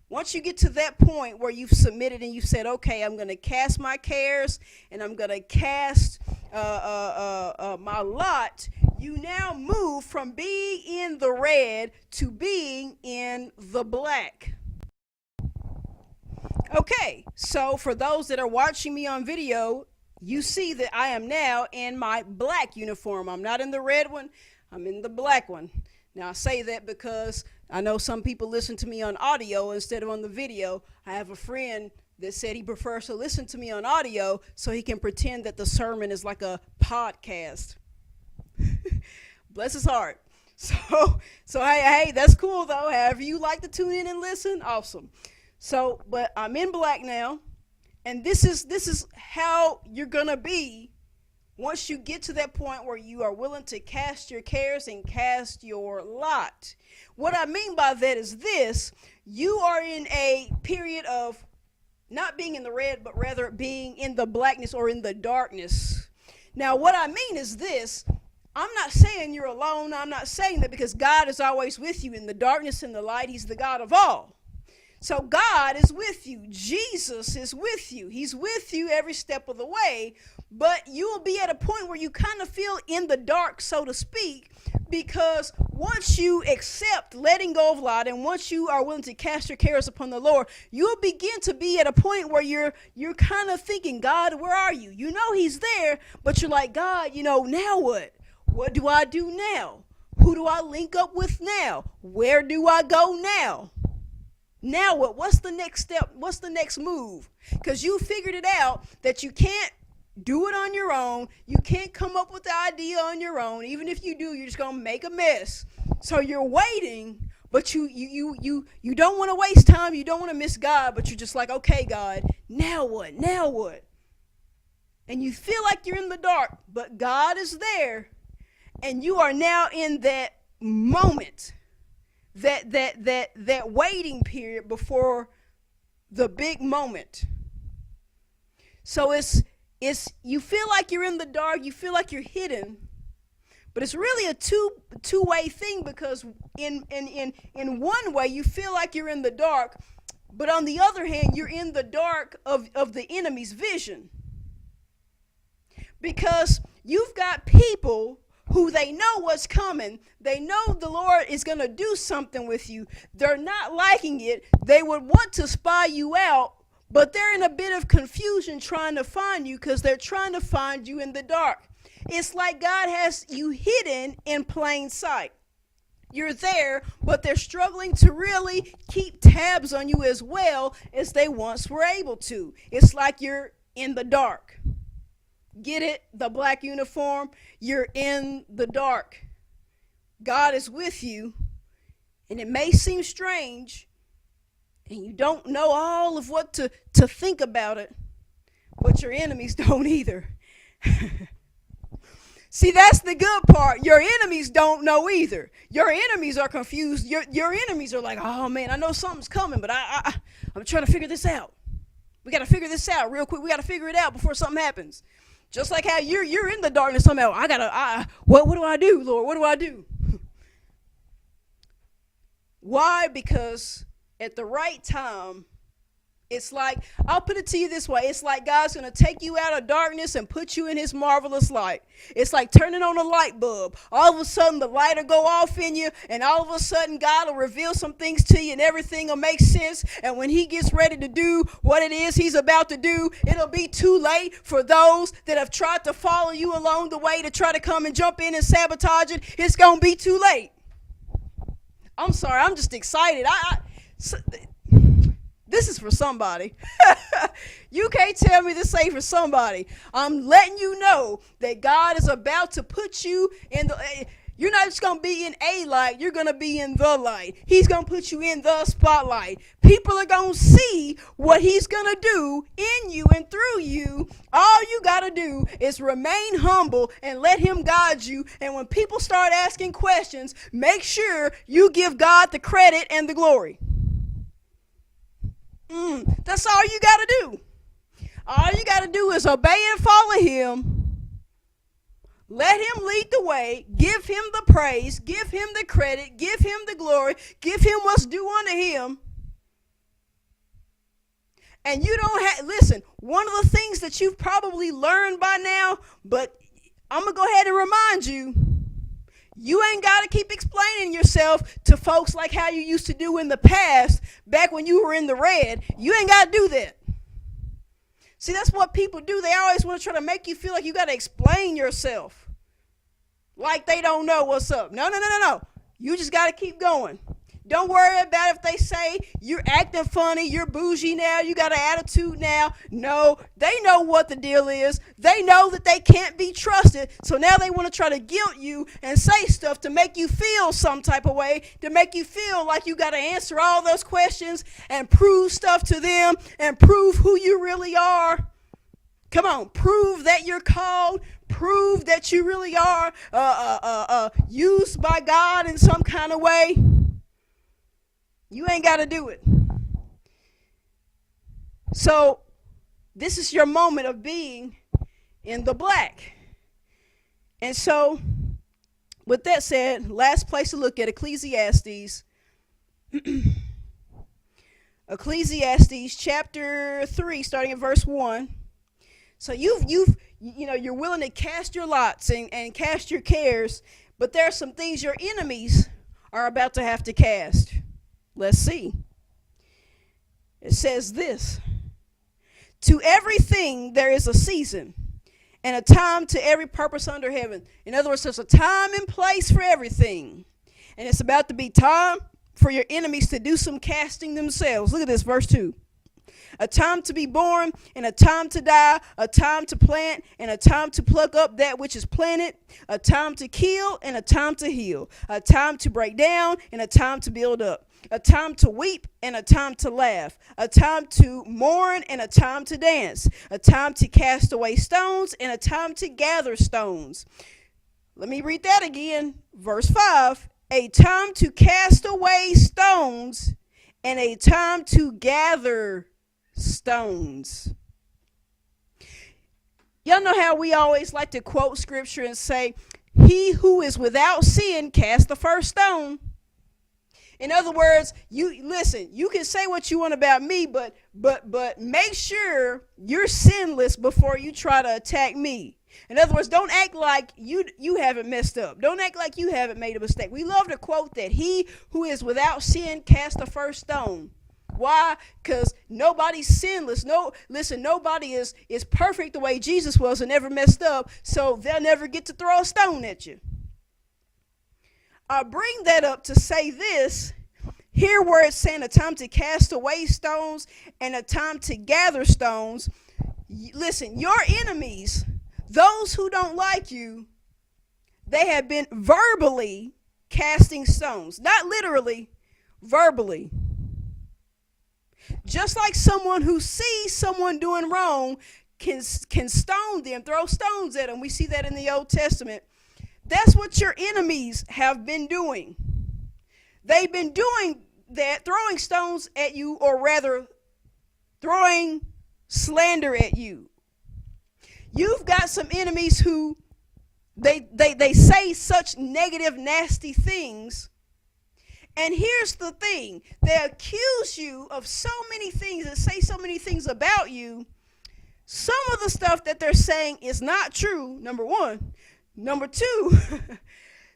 where you've submitted and you've said, okay, I'm going to cast my cares and I'm going to cast my lot, you now move from being in the red to being in the black. Okay, so for those that are watching me on video, you see that I am now in my black uniform. I'm not in the red one, I'm in the black one. Now I say that because I know some people listen to me on audio instead of on the video. I have a friend that said he prefers to listen to me on audio so he can pretend that the sermon is like a podcast. Bless his heart. So hey, that's cool though. However you like to tune in and listen, awesome. So, but I'm in black now. And this is how you're going to be once you get to that point where you are willing to cast your cares and cast your lot. What I mean by that is this: you are in a period of not being in the red, but rather being in the blackness or in the darkness. Now, what I mean is this: I'm not saying you're alone. I'm not saying that, because God is always with you in the darkness and the light. He's the God of all. So God is with you. Jesus is with you. He's with you every step of the way. But you will be at a point where you kind of feel in the dark, so to speak, because once you accept letting go of light, and once you are willing to cast your cares upon the Lord, you'll begin to be at a point where you're kind of thinking, God, where are you? You know He's there, but you're like, God, now what? What do I do now? Who do I link up with now? Where do I go now? Now what? What's the next step? What's the next move? Because you figured it out that you can't do it on your own. You can't come up with the idea on your own. Even if you do, you're just going to make a mess. So you're waiting, but you don't want to waste time. You don't want to miss God, but you're just like, okay, God, now what? Now what? And you feel like you're in the dark, but God is there, and you are now in that moment. That waiting period before the big moment. So it's you feel like you're in the dark, you feel like you're hidden, but it's really a two-way thing, because in one way you feel like you're in the dark, but on the other hand you're in the dark of the enemy's vision, because you've got people who they know what's coming. They know the Lord is going to do something with you. They're not liking it. They would want to spy you out, but they're in a bit of confusion trying to find you, because they're trying to find you in the dark. It's like God has you hidden in plain sight. You're there, but they're struggling to really keep tabs on you as well as they once were able to. It's like you're in the dark. Get it? The black uniform. You're in the dark. God is with you, and it may seem strange, and you don't know all of what to think about it, but your enemies don't either. See, that's the good part. Your enemies don't know either. Your enemies are confused. Your enemies are like, oh man, I know something's coming, but I'm trying to figure this out. We got to figure this out real quick. We got to figure it out before something happens. Just like how you're in the darkness somehow. What do I do, Lord? What do I do? Why? Because at the right time, it's like, I'll put it to you this way. It's like God's going to take you out of darkness and put you in His marvelous light. It's like turning on a light bulb. All of a sudden, the light will go off in you, and all of a sudden, God will reveal some things to you, and everything will make sense. And when He gets ready to do what it is He's about to do, it'll be too late for those that have tried to follow you along the way to try to come and jump in and sabotage it. It's going to be too late. I'm sorry. I'm just excited. This is for somebody. You can't tell me this ain't for somebody. I'm letting you know that God is about to put you in the... You're not just going to be in a light. You're going to be in the light. He's going to put you in the spotlight. People are going to see what He's going to do in you and through you. All you got to do is remain humble and let Him guide you. And when people start asking questions, make sure you give God the credit and the glory. That's all you got to do. All you got to do is obey and follow Him. Let Him lead the way. Give Him the praise. Give Him the credit. Give Him the glory. Give Him what's due unto Him. And you don't have, listen, one of the things that you've probably learned by now, but I'm going to go ahead and remind you, you ain't got to keep explaining yourself to folks like how you used to do in the past, back when you were in the red. You ain't got to do that. See, that's what people do. They always want to try to make you feel like you got to explain yourself. Like they don't know what's up. No. You just got to keep going. Don't worry about if they say you're acting funny, you're bougie now, you got an attitude now. No, they know what the deal is. They know that they can't be trusted. So now they want to try to guilt you and say stuff to make you feel some type of way, to make you feel like you got to answer all those questions and prove stuff to them and prove who you really are. Come on, prove that you're called. Prove that you really are used by God in some kind of way. You ain't got to do it. So this is your moment of being in the black. And so with that said, last place to look at Ecclesiastes. Ecclesiastes chapter 3, starting at verse 1. So you're willing to cast your lots and cast your cares, but there are some things your enemies are about to have to cast. Let's see. It says this: to everything there is a season and a time to every purpose under heaven. In other words, there's a time and place for everything. And it's about to be time for your enemies to do some casting themselves. Look at this, verse 2. A time to be born and a time to die, a time to plant and a time to pluck up that which is planted, a time to kill and a time to heal, a time to break down and a time to build up, a time to weep and a time to laugh, a time to mourn and a time to dance, a time to cast away stones and a time to gather stones. Let me read that again. Verse 5, a time to cast away stones and a time to gather stones. Y'all know how we always like to quote scripture and say, he who is without sin cast the first stone. In other words, you can say what you want about me, but make sure you're sinless before you try to attack me. In other words, don't act like you haven't messed up. Don't act like you haven't made a mistake. We love to quote that he who is without sin cast the first stone. Why? Because nobody's sinless. Nobody is perfect the way Jesus was and never messed up, so they'll never get to throw a stone at you. I bring that up to say this. Here where it's saying a time to cast away stones and a time to gather stones. Listen, your enemies, those who don't like you, they have been verbally casting stones. Not literally, verbally. Just like someone who sees someone doing wrong can stone them, throw stones at them. We see that in the Old Testament. That's what your enemies have been doing. They've been doing that, throwing stones at you, or rather throwing slander at you. You've got some enemies who they say such negative, nasty things. And here's the thing, they accuse you of so many things and say so many things about you. Some of the stuff that they're saying is not true, number one. Number two,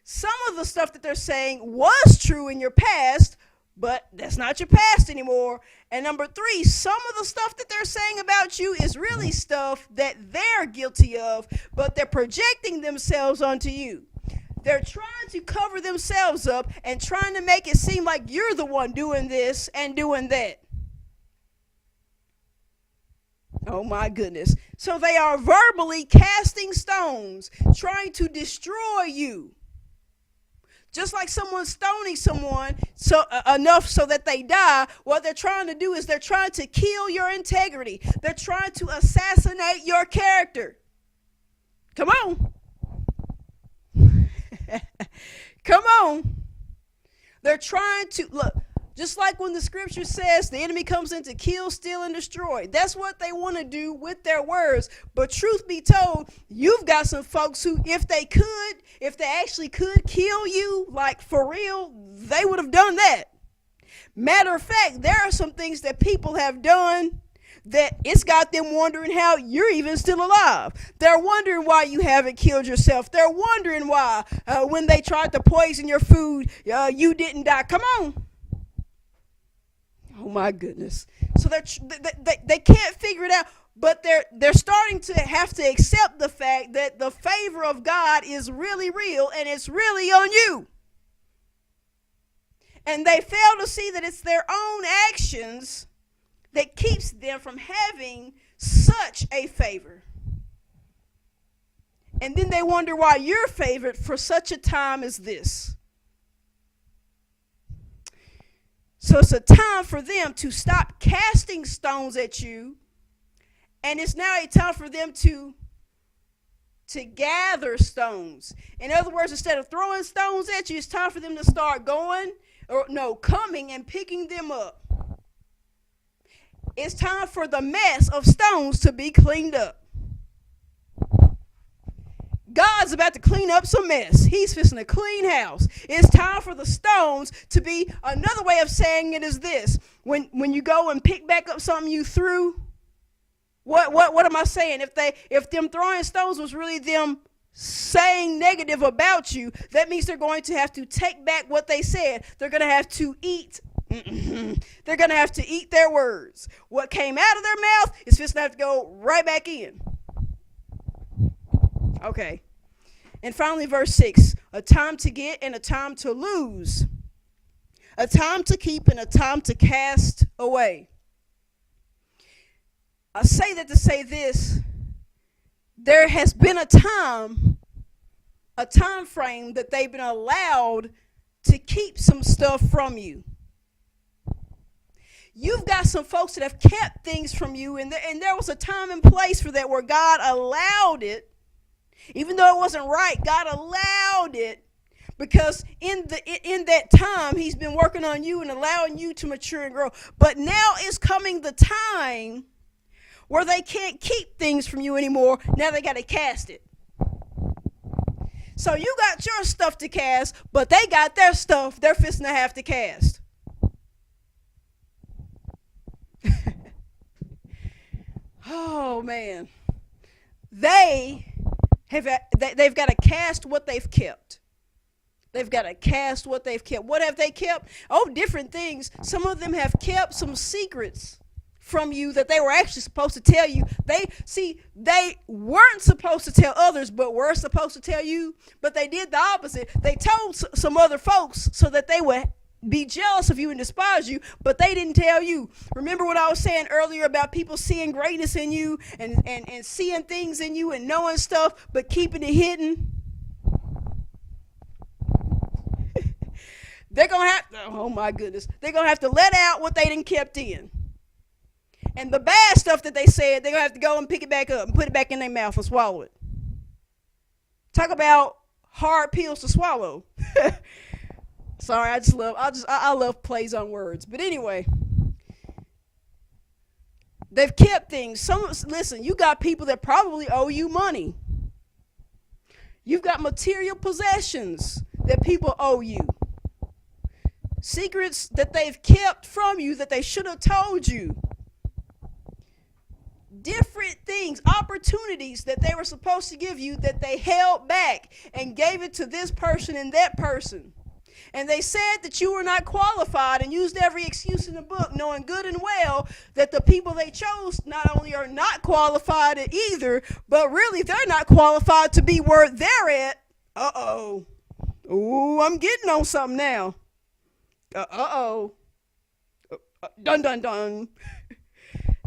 some of the stuff that they're saying was true in your past, but that's not your past anymore. And number three, some of the stuff that they're saying about you is really stuff that they're guilty of, but they're projecting themselves onto you. They're trying to cover themselves up and trying to make it seem like you're the one doing this and doing that. Oh my goodness. So they are verbally casting stones, trying to destroy you. Just like someone stoning someone enough so that they die, what they're trying to do is they're trying to kill your integrity. They're trying to assassinate your character. Come on. Come on. They're trying to, look, just like when the scripture says the enemy comes in to kill, steal, and destroy. That's what they want to do with their words. But truth be told, you've got some folks who, if they actually could kill you, like for real, they would have done that. Matter of fact, there are some things that people have done that it's got them wondering how you're even still alive. They're wondering why you haven't killed yourself. They're wondering why when they tried to poison your food, you didn't die. Come on. Oh my goodness. So they can't figure it out, but they're starting to have to accept the fact that the favor of God is really real and it's really on you. And they fail to see that it's their own actions that keeps them from having such a favor. And then they wonder why you're favored for such a time as this. So it's a time for them to stop casting stones at you. And it's now a time for them to gather stones. In other words, instead of throwing stones at you, it's time for them to start coming and picking them up. It's time for the mess of stones to be cleaned up. God's about to clean up some mess. He's fixing a clean house. It's time for the stones to be, another way of saying it is this. When you go and pick back up something you threw, what am I saying? If them throwing stones was really them saying negative about you, that means they're going to have to take back what they said. They're going to have to eat. They're going to have to eat their words. What came out of their mouth is just going to have to go right back in. Okay. And finally, verse 6, a time to get and a time to lose, a time to keep and a time to cast away. I say that to say this: there has been a time frame that they've been allowed to keep some stuff from you. You've got some folks that have kept things from you, and there was a time and place for that where God allowed it. Even though it wasn't right, God allowed it because in that time, he's been working on you and allowing you to mature and grow. But now is coming the time where they can't keep things from you anymore. Now they got to cast it. So you got your stuff to cast, but they got their stuff they're fixing to have to cast. Oh, man. They've got to cast what they've kept. They've got to cast what they've kept. What have they kept? Oh, different things. Some of them have kept some secrets from you that they were actually supposed to tell you. They weren't supposed to tell others, but were supposed to tell you. But they did the opposite. They told some other folks so that they would be jealous of you and despise you, but they didn't tell you. Remember what I was saying earlier about people seeing greatness in you and seeing things in you and knowing stuff, but keeping it hidden? They're going to have, oh my goodness, they're going to have to let out what they didn't kept in. And the bad stuff that they said, they're going to have to go and pick it back up and put it back in their mouth and swallow it. Talk about hard pills to swallow. Sorry, I love plays on words. But anyway, they've kept things. Listen, you got people that probably owe you money. You've got material possessions that people owe you. Secrets that they've kept from you that they should have told you. Different things, opportunities that they were supposed to give you that they held back and gave it to this person and that person. And they said that you were not qualified and used every excuse in the book, knowing good and well that the people they chose not only are not qualified either, but really they're not qualified to be where they're at. Uh-oh. Ooh, I'm getting on something now. Uh-oh. Dun, dun, dun.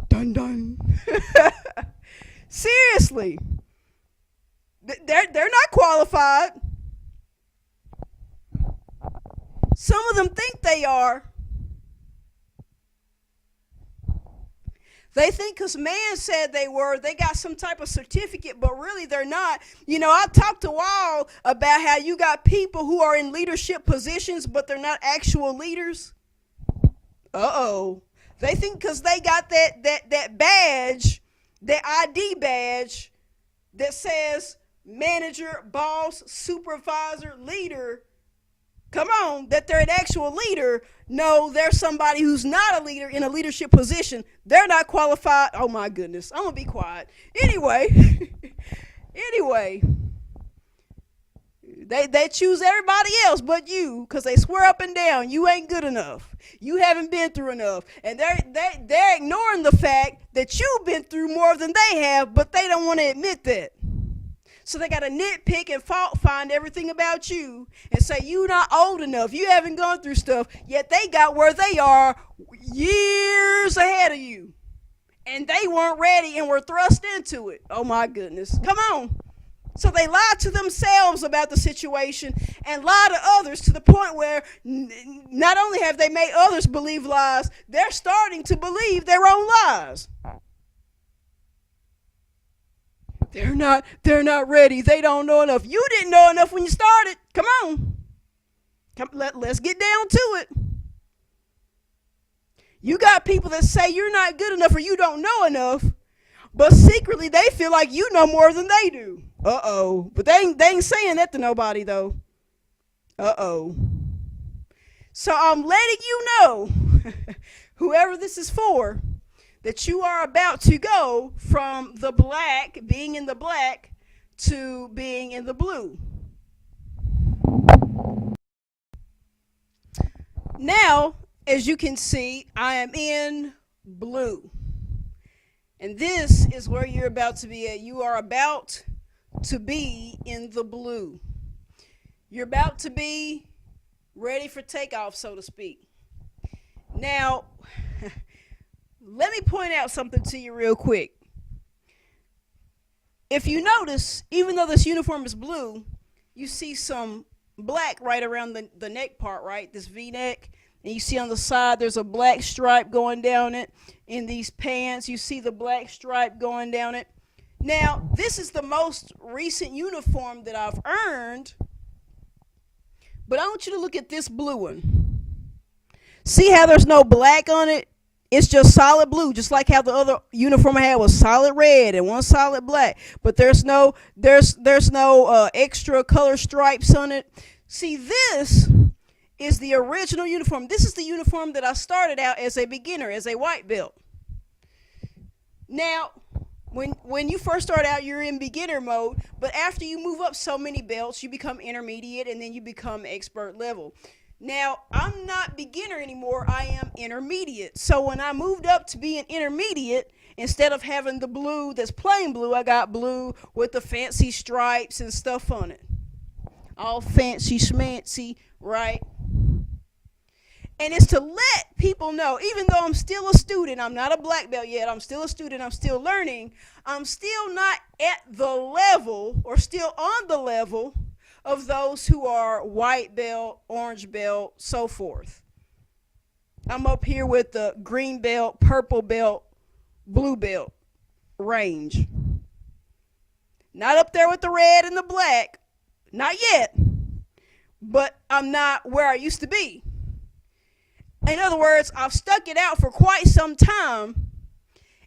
Dun, dun. Seriously. They're not qualified. Some of them think they are. They think because man said they were, they got some type of certificate, but really they're not. You know, I talked a while about how you got people who are in leadership positions, but they're not actual leaders. Uh-oh. They think because they got that badge, that ID badge that says manager, boss, supervisor, leader, come on, that they're an actual leader. No, they're somebody who's not a leader in a leadership position. They're not qualified. Oh my goodness. I'm going to be quiet. Anyway, they choose everybody else but you because they swear up and down you ain't good enough. You haven't been through enough. And they're ignoring the fact that you've been through more than they have, but they don't want to admit that. So they got to nitpick and fault find everything about you and say you're not old enough, you haven't gone through stuff, yet they got where they are years ahead of you. And they weren't ready and were thrust into it. Oh my goodness. Come on. So they lie to themselves about the situation and lie to others to the point where not only have they made others believe lies, they're starting to believe their own lies. They're not ready. They don't know enough. You didn't know enough when you started. Come on. Let's get down to it. You got people that say you're not good enough or you don't know enough, but secretly they feel like you know more than they do. Uh-oh. But they ain't saying that to nobody, though. Uh-oh. So I'm letting you know, whoever this is for, that you are about to go from the black, being in the black, to being in the blue. Now, as you can see, I am in blue. And this is where you're about to be at. You are about to be in the blue. You're about to be ready for takeoff, so to speak. Now, let me point out something to you real quick. If you notice, even though this uniform is blue, you see some black right around the neck part, right? This V-neck. And you see on the side there's a black stripe going down it. In these pants, you see the black stripe going down it. Now, this is the most recent uniform that I've earned. But I want you to look at this blue one. See how there's no black on it? It's just solid blue, just like how the other uniform I had was solid red and one solid black. But there's no extra color stripes on it. See, this is the original uniform. This is the uniform that I started out as a beginner, as a white belt. Now, when you first start out, you're in beginner mode, but after you move up so many belts, you become intermediate and then you become expert level. Now, I'm not beginner anymore, I am intermediate. So when I moved up to be an intermediate, instead of having the blue that's plain blue, I got blue with the fancy stripes and stuff on it. All fancy schmancy, right? And it's to let people know, even though I'm still a student, I'm not a black belt yet, I'm still a student, I'm still learning, I'm still not at the level or still on the level of those who are white belt, orange belt, so forth. I'm up here with the green belt, purple belt, blue belt range. Not up there with the red and the black, not yet, but I'm not where I used to be. In other words, I've stuck it out for quite some time,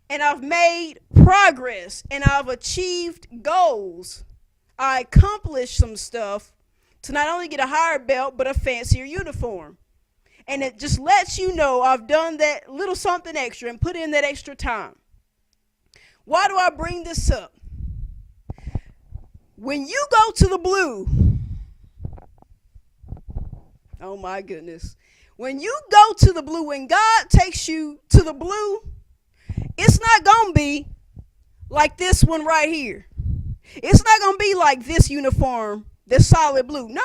and I've made progress, and I've achieved goals. I accomplished some stuff to not only get a higher belt, but a fancier uniform. And it just lets you know I've done that little something extra and put in that extra time. Why do I bring this up? When you go to the blue, oh my goodness. When you go to the blue, when God takes you to the blue, it's not going to be like this one right here. It's not going to be like this uniform, this solid blue. No.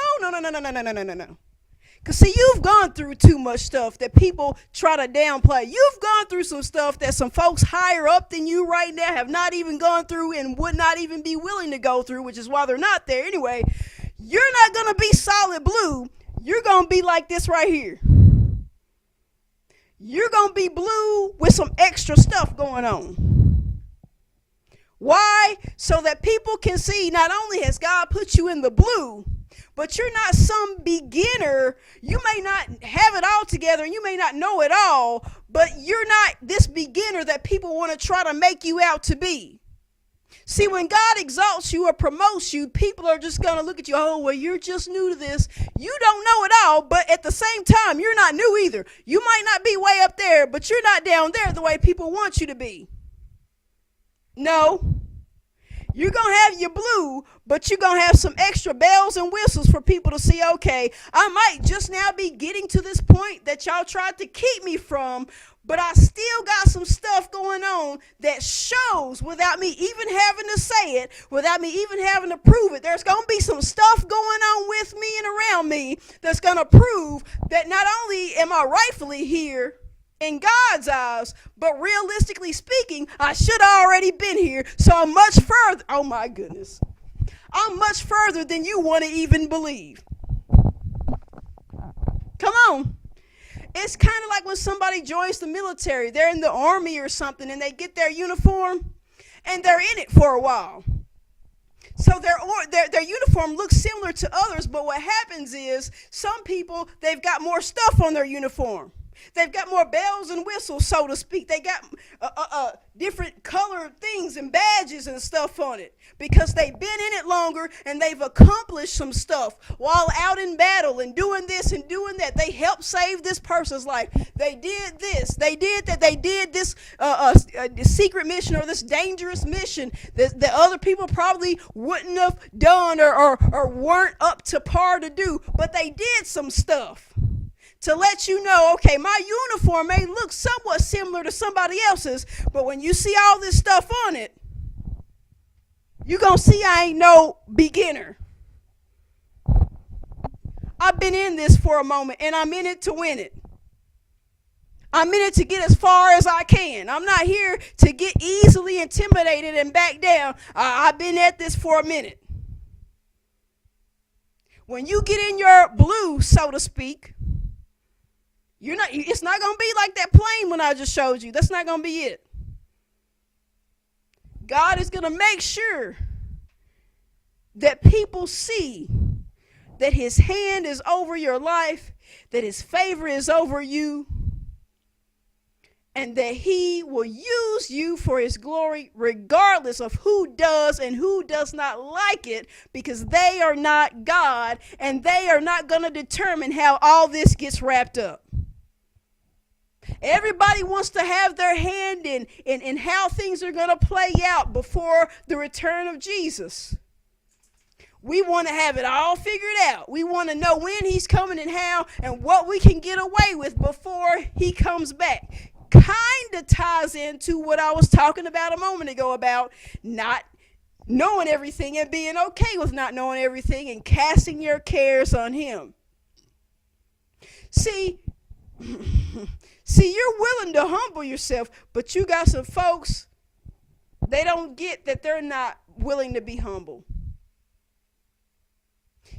Because see, you've gone through too much stuff that people try to downplay. You've gone through some stuff that some folks higher up than you right now have not even gone through and would not even be willing to go through, which is why they're not there anyway. You're not going to be solid blue. You're going to be like this right here. You're going to be blue with some extra stuff going on. Why? So that people can see not only has God put you in the blue, but you're not some beginner. You may not have it all together and you may not know it all, but you're not this beginner that people want to try to make you out to be. See, when God exalts you or promotes you, people are just going to look at you, oh, well, you're just new to this. You don't know it all, but at the same time, you're not new either. You might not be way up there, but you're not down there the way people want you to be. No. You're going to have your blue, but you're going to have some extra bells and whistles for people to see, okay, I might just now be getting to this point that y'all tried to keep me from, but I still got some stuff going on that shows without me even having to say it, without me even having to prove it. There's going to be some stuff going on with me and around me that's going to prove that not only am I rightfully here in God's eyes, but realistically speaking, I should have already been here. So I'm much further. Oh my goodness. I'm much further than you want to even believe. Come on. It's kind of like when somebody joins the military. They're in the army or something and they get their uniform and they're in it for a while. So their uniform looks similar to others, but what happens is some people, they've got more stuff on their uniform. They've got more bells and whistles, so to speak. They got different colored things and badges and stuff on it because they've been in it longer and they've accomplished some stuff while out in battle and doing this and doing that. They helped save this person's life. They did this. They did that. They did this secret mission or this dangerous mission that other people probably wouldn't have done or weren't up to par to do, but they did some stuff to let you know, okay, my uniform may look somewhat similar to somebody else's, but when you see all this stuff on it, you're going to see I ain't no beginner. I've been in this for a moment, and I'm in it to win it. I'm in it to get as far as I can. I'm not here to get easily intimidated and back down. I've been at this for a minute. When you get in your blue, so to speak, it's not going to be like that plane when I just showed you. That's not going to be it. God is going to make sure that people see that his hand is over your life, that his favor is over you, and that he will use you for his glory regardless of who does and who does not like it, because they are not God and they are not going to determine how all this gets wrapped up. Everybody wants to have their hand in how things are going to play out before the return of Jesus. We want to have it all figured out. We want to know when he's coming and how and what we can get away with before he comes back. Kind of ties into what I was talking about a moment ago about not knowing everything and being okay with not knowing everything and casting your cares on him. See, you're willing to humble yourself, but you got some folks, they don't get that they're not willing to be humble.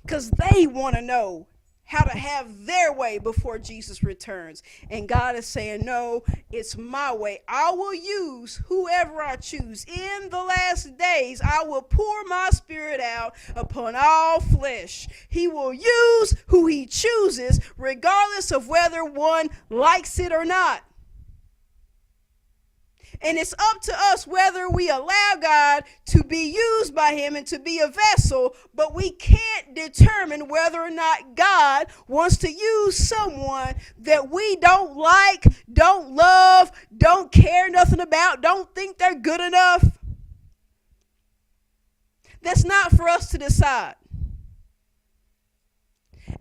Because they want to know how to have their way before Jesus returns. And God is saying, no, it's my way. I will use whoever I choose. In the last days, I will pour my spirit out upon all flesh. He will use who he chooses, regardless of whether one likes it or not. And it's up to us whether we allow God to be used by him and to be a vessel, but we can't determine whether or not God wants to use someone that we don't like, don't love, don't care nothing about, don't think they're good enough. That's not for us to decide.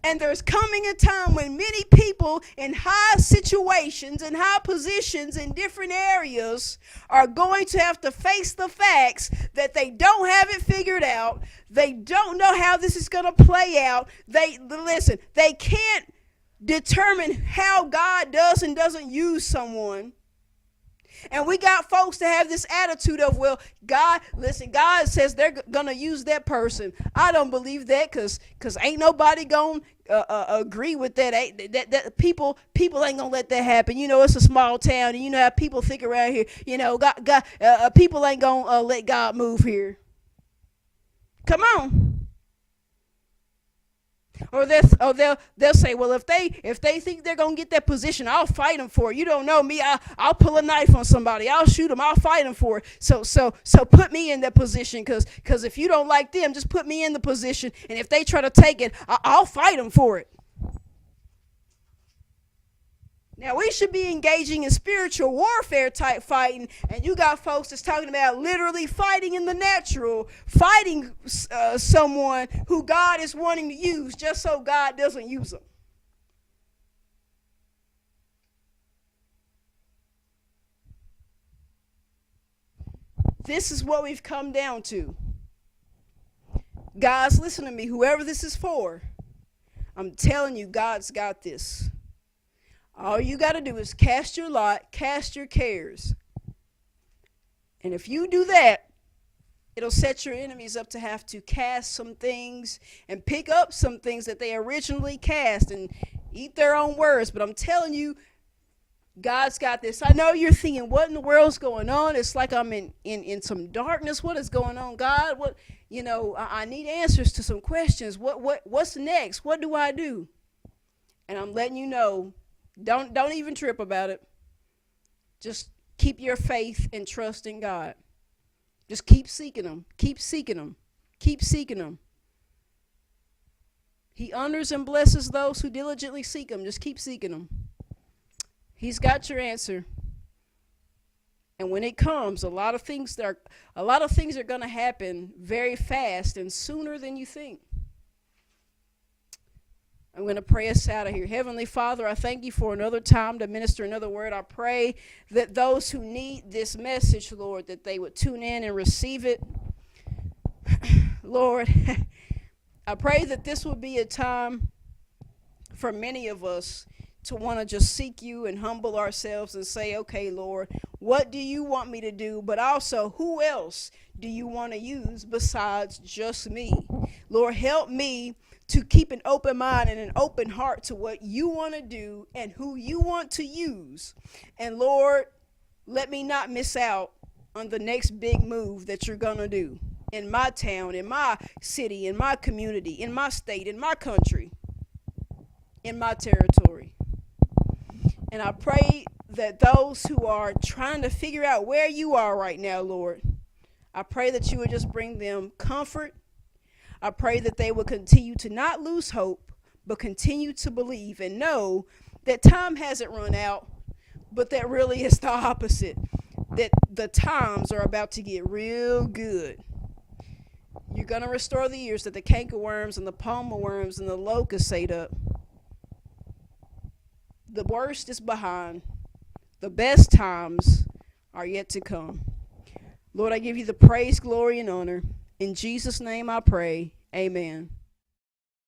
And there's coming a time when many people in high situations and high positions in different areas are going to have to face the facts that they don't have it figured out. They don't know how this is going to play out. They can't determine how God does and doesn't use someone. And we got folks that have this attitude of, well, God says they're going to use that person. I don't believe that because ain't nobody going to agree with that. That people ain't going to let that happen. You know, it's a small town, and you know how people think around here. You know, people ain't going to let God move here. Come on. Or they'll say, well, if they think they're going to get that position, I'll fight them for it. You don't know me. I'll pull a knife on somebody. I'll shoot them. I'll fight them for it. So put me in that position because if you don't like them, just put me in the position. And if they try to take it, I'll fight them for it. Now, we should be engaging in spiritual warfare type fighting, and you got folks that's talking about literally fighting in the natural, fighting someone who God is wanting to use just so God doesn't use them. This is what we've come down to. Guys, listen to me. Whoever this is for, I'm telling you, God's got this. All you got to do is cast your lot, cast your cares. And if you do that, it'll set your enemies up to have to cast some things and pick up some things that they originally cast and eat their own words. But I'm telling you, God's got this. I know you're thinking, what in the world's going on? It's like I'm in some darkness. What is going on, God? What, I need answers to some questions. What's next? What do I do? And I'm letting you know, don't even trip about it. Just keep your faith and trust in God. Just keep seeking him. Keep seeking him. Keep seeking him. He honors and blesses those who diligently seek him. Just keep seeking him. He's got your answer. And when it comes, a lot of things are going to happen very fast and sooner than you think. I'm going to pray us out of here. Heavenly Father, I thank you for another time to minister another word. I pray that those who need this message, Lord, that they would tune in and receive it. Lord, I pray that this would be a time for many of us to want to just seek you and humble ourselves and say, okay, Lord, what do you want me to do? But also, who else do you want to use besides just me? Lord, help me to keep an open mind and an open heart to what you want to do and who you want to use. And Lord, let me not miss out on the next big move that you're going to do in my town, in my city, in my community, in my state, in my country, in my territory. And I pray that those who are trying to figure out where you are right now, Lord, I pray that you would just bring them comfort. I pray that they will continue to not lose hope, but continue to believe and know that time hasn't run out, but that really is the opposite, that the times are about to get real good. You're going to restore the years that the cankerworms and the palmer worms and the locusts ate up. The worst is behind. The best times are yet to come. Lord, I give you the praise, glory, and honor. In Jesus' name I pray. Amen.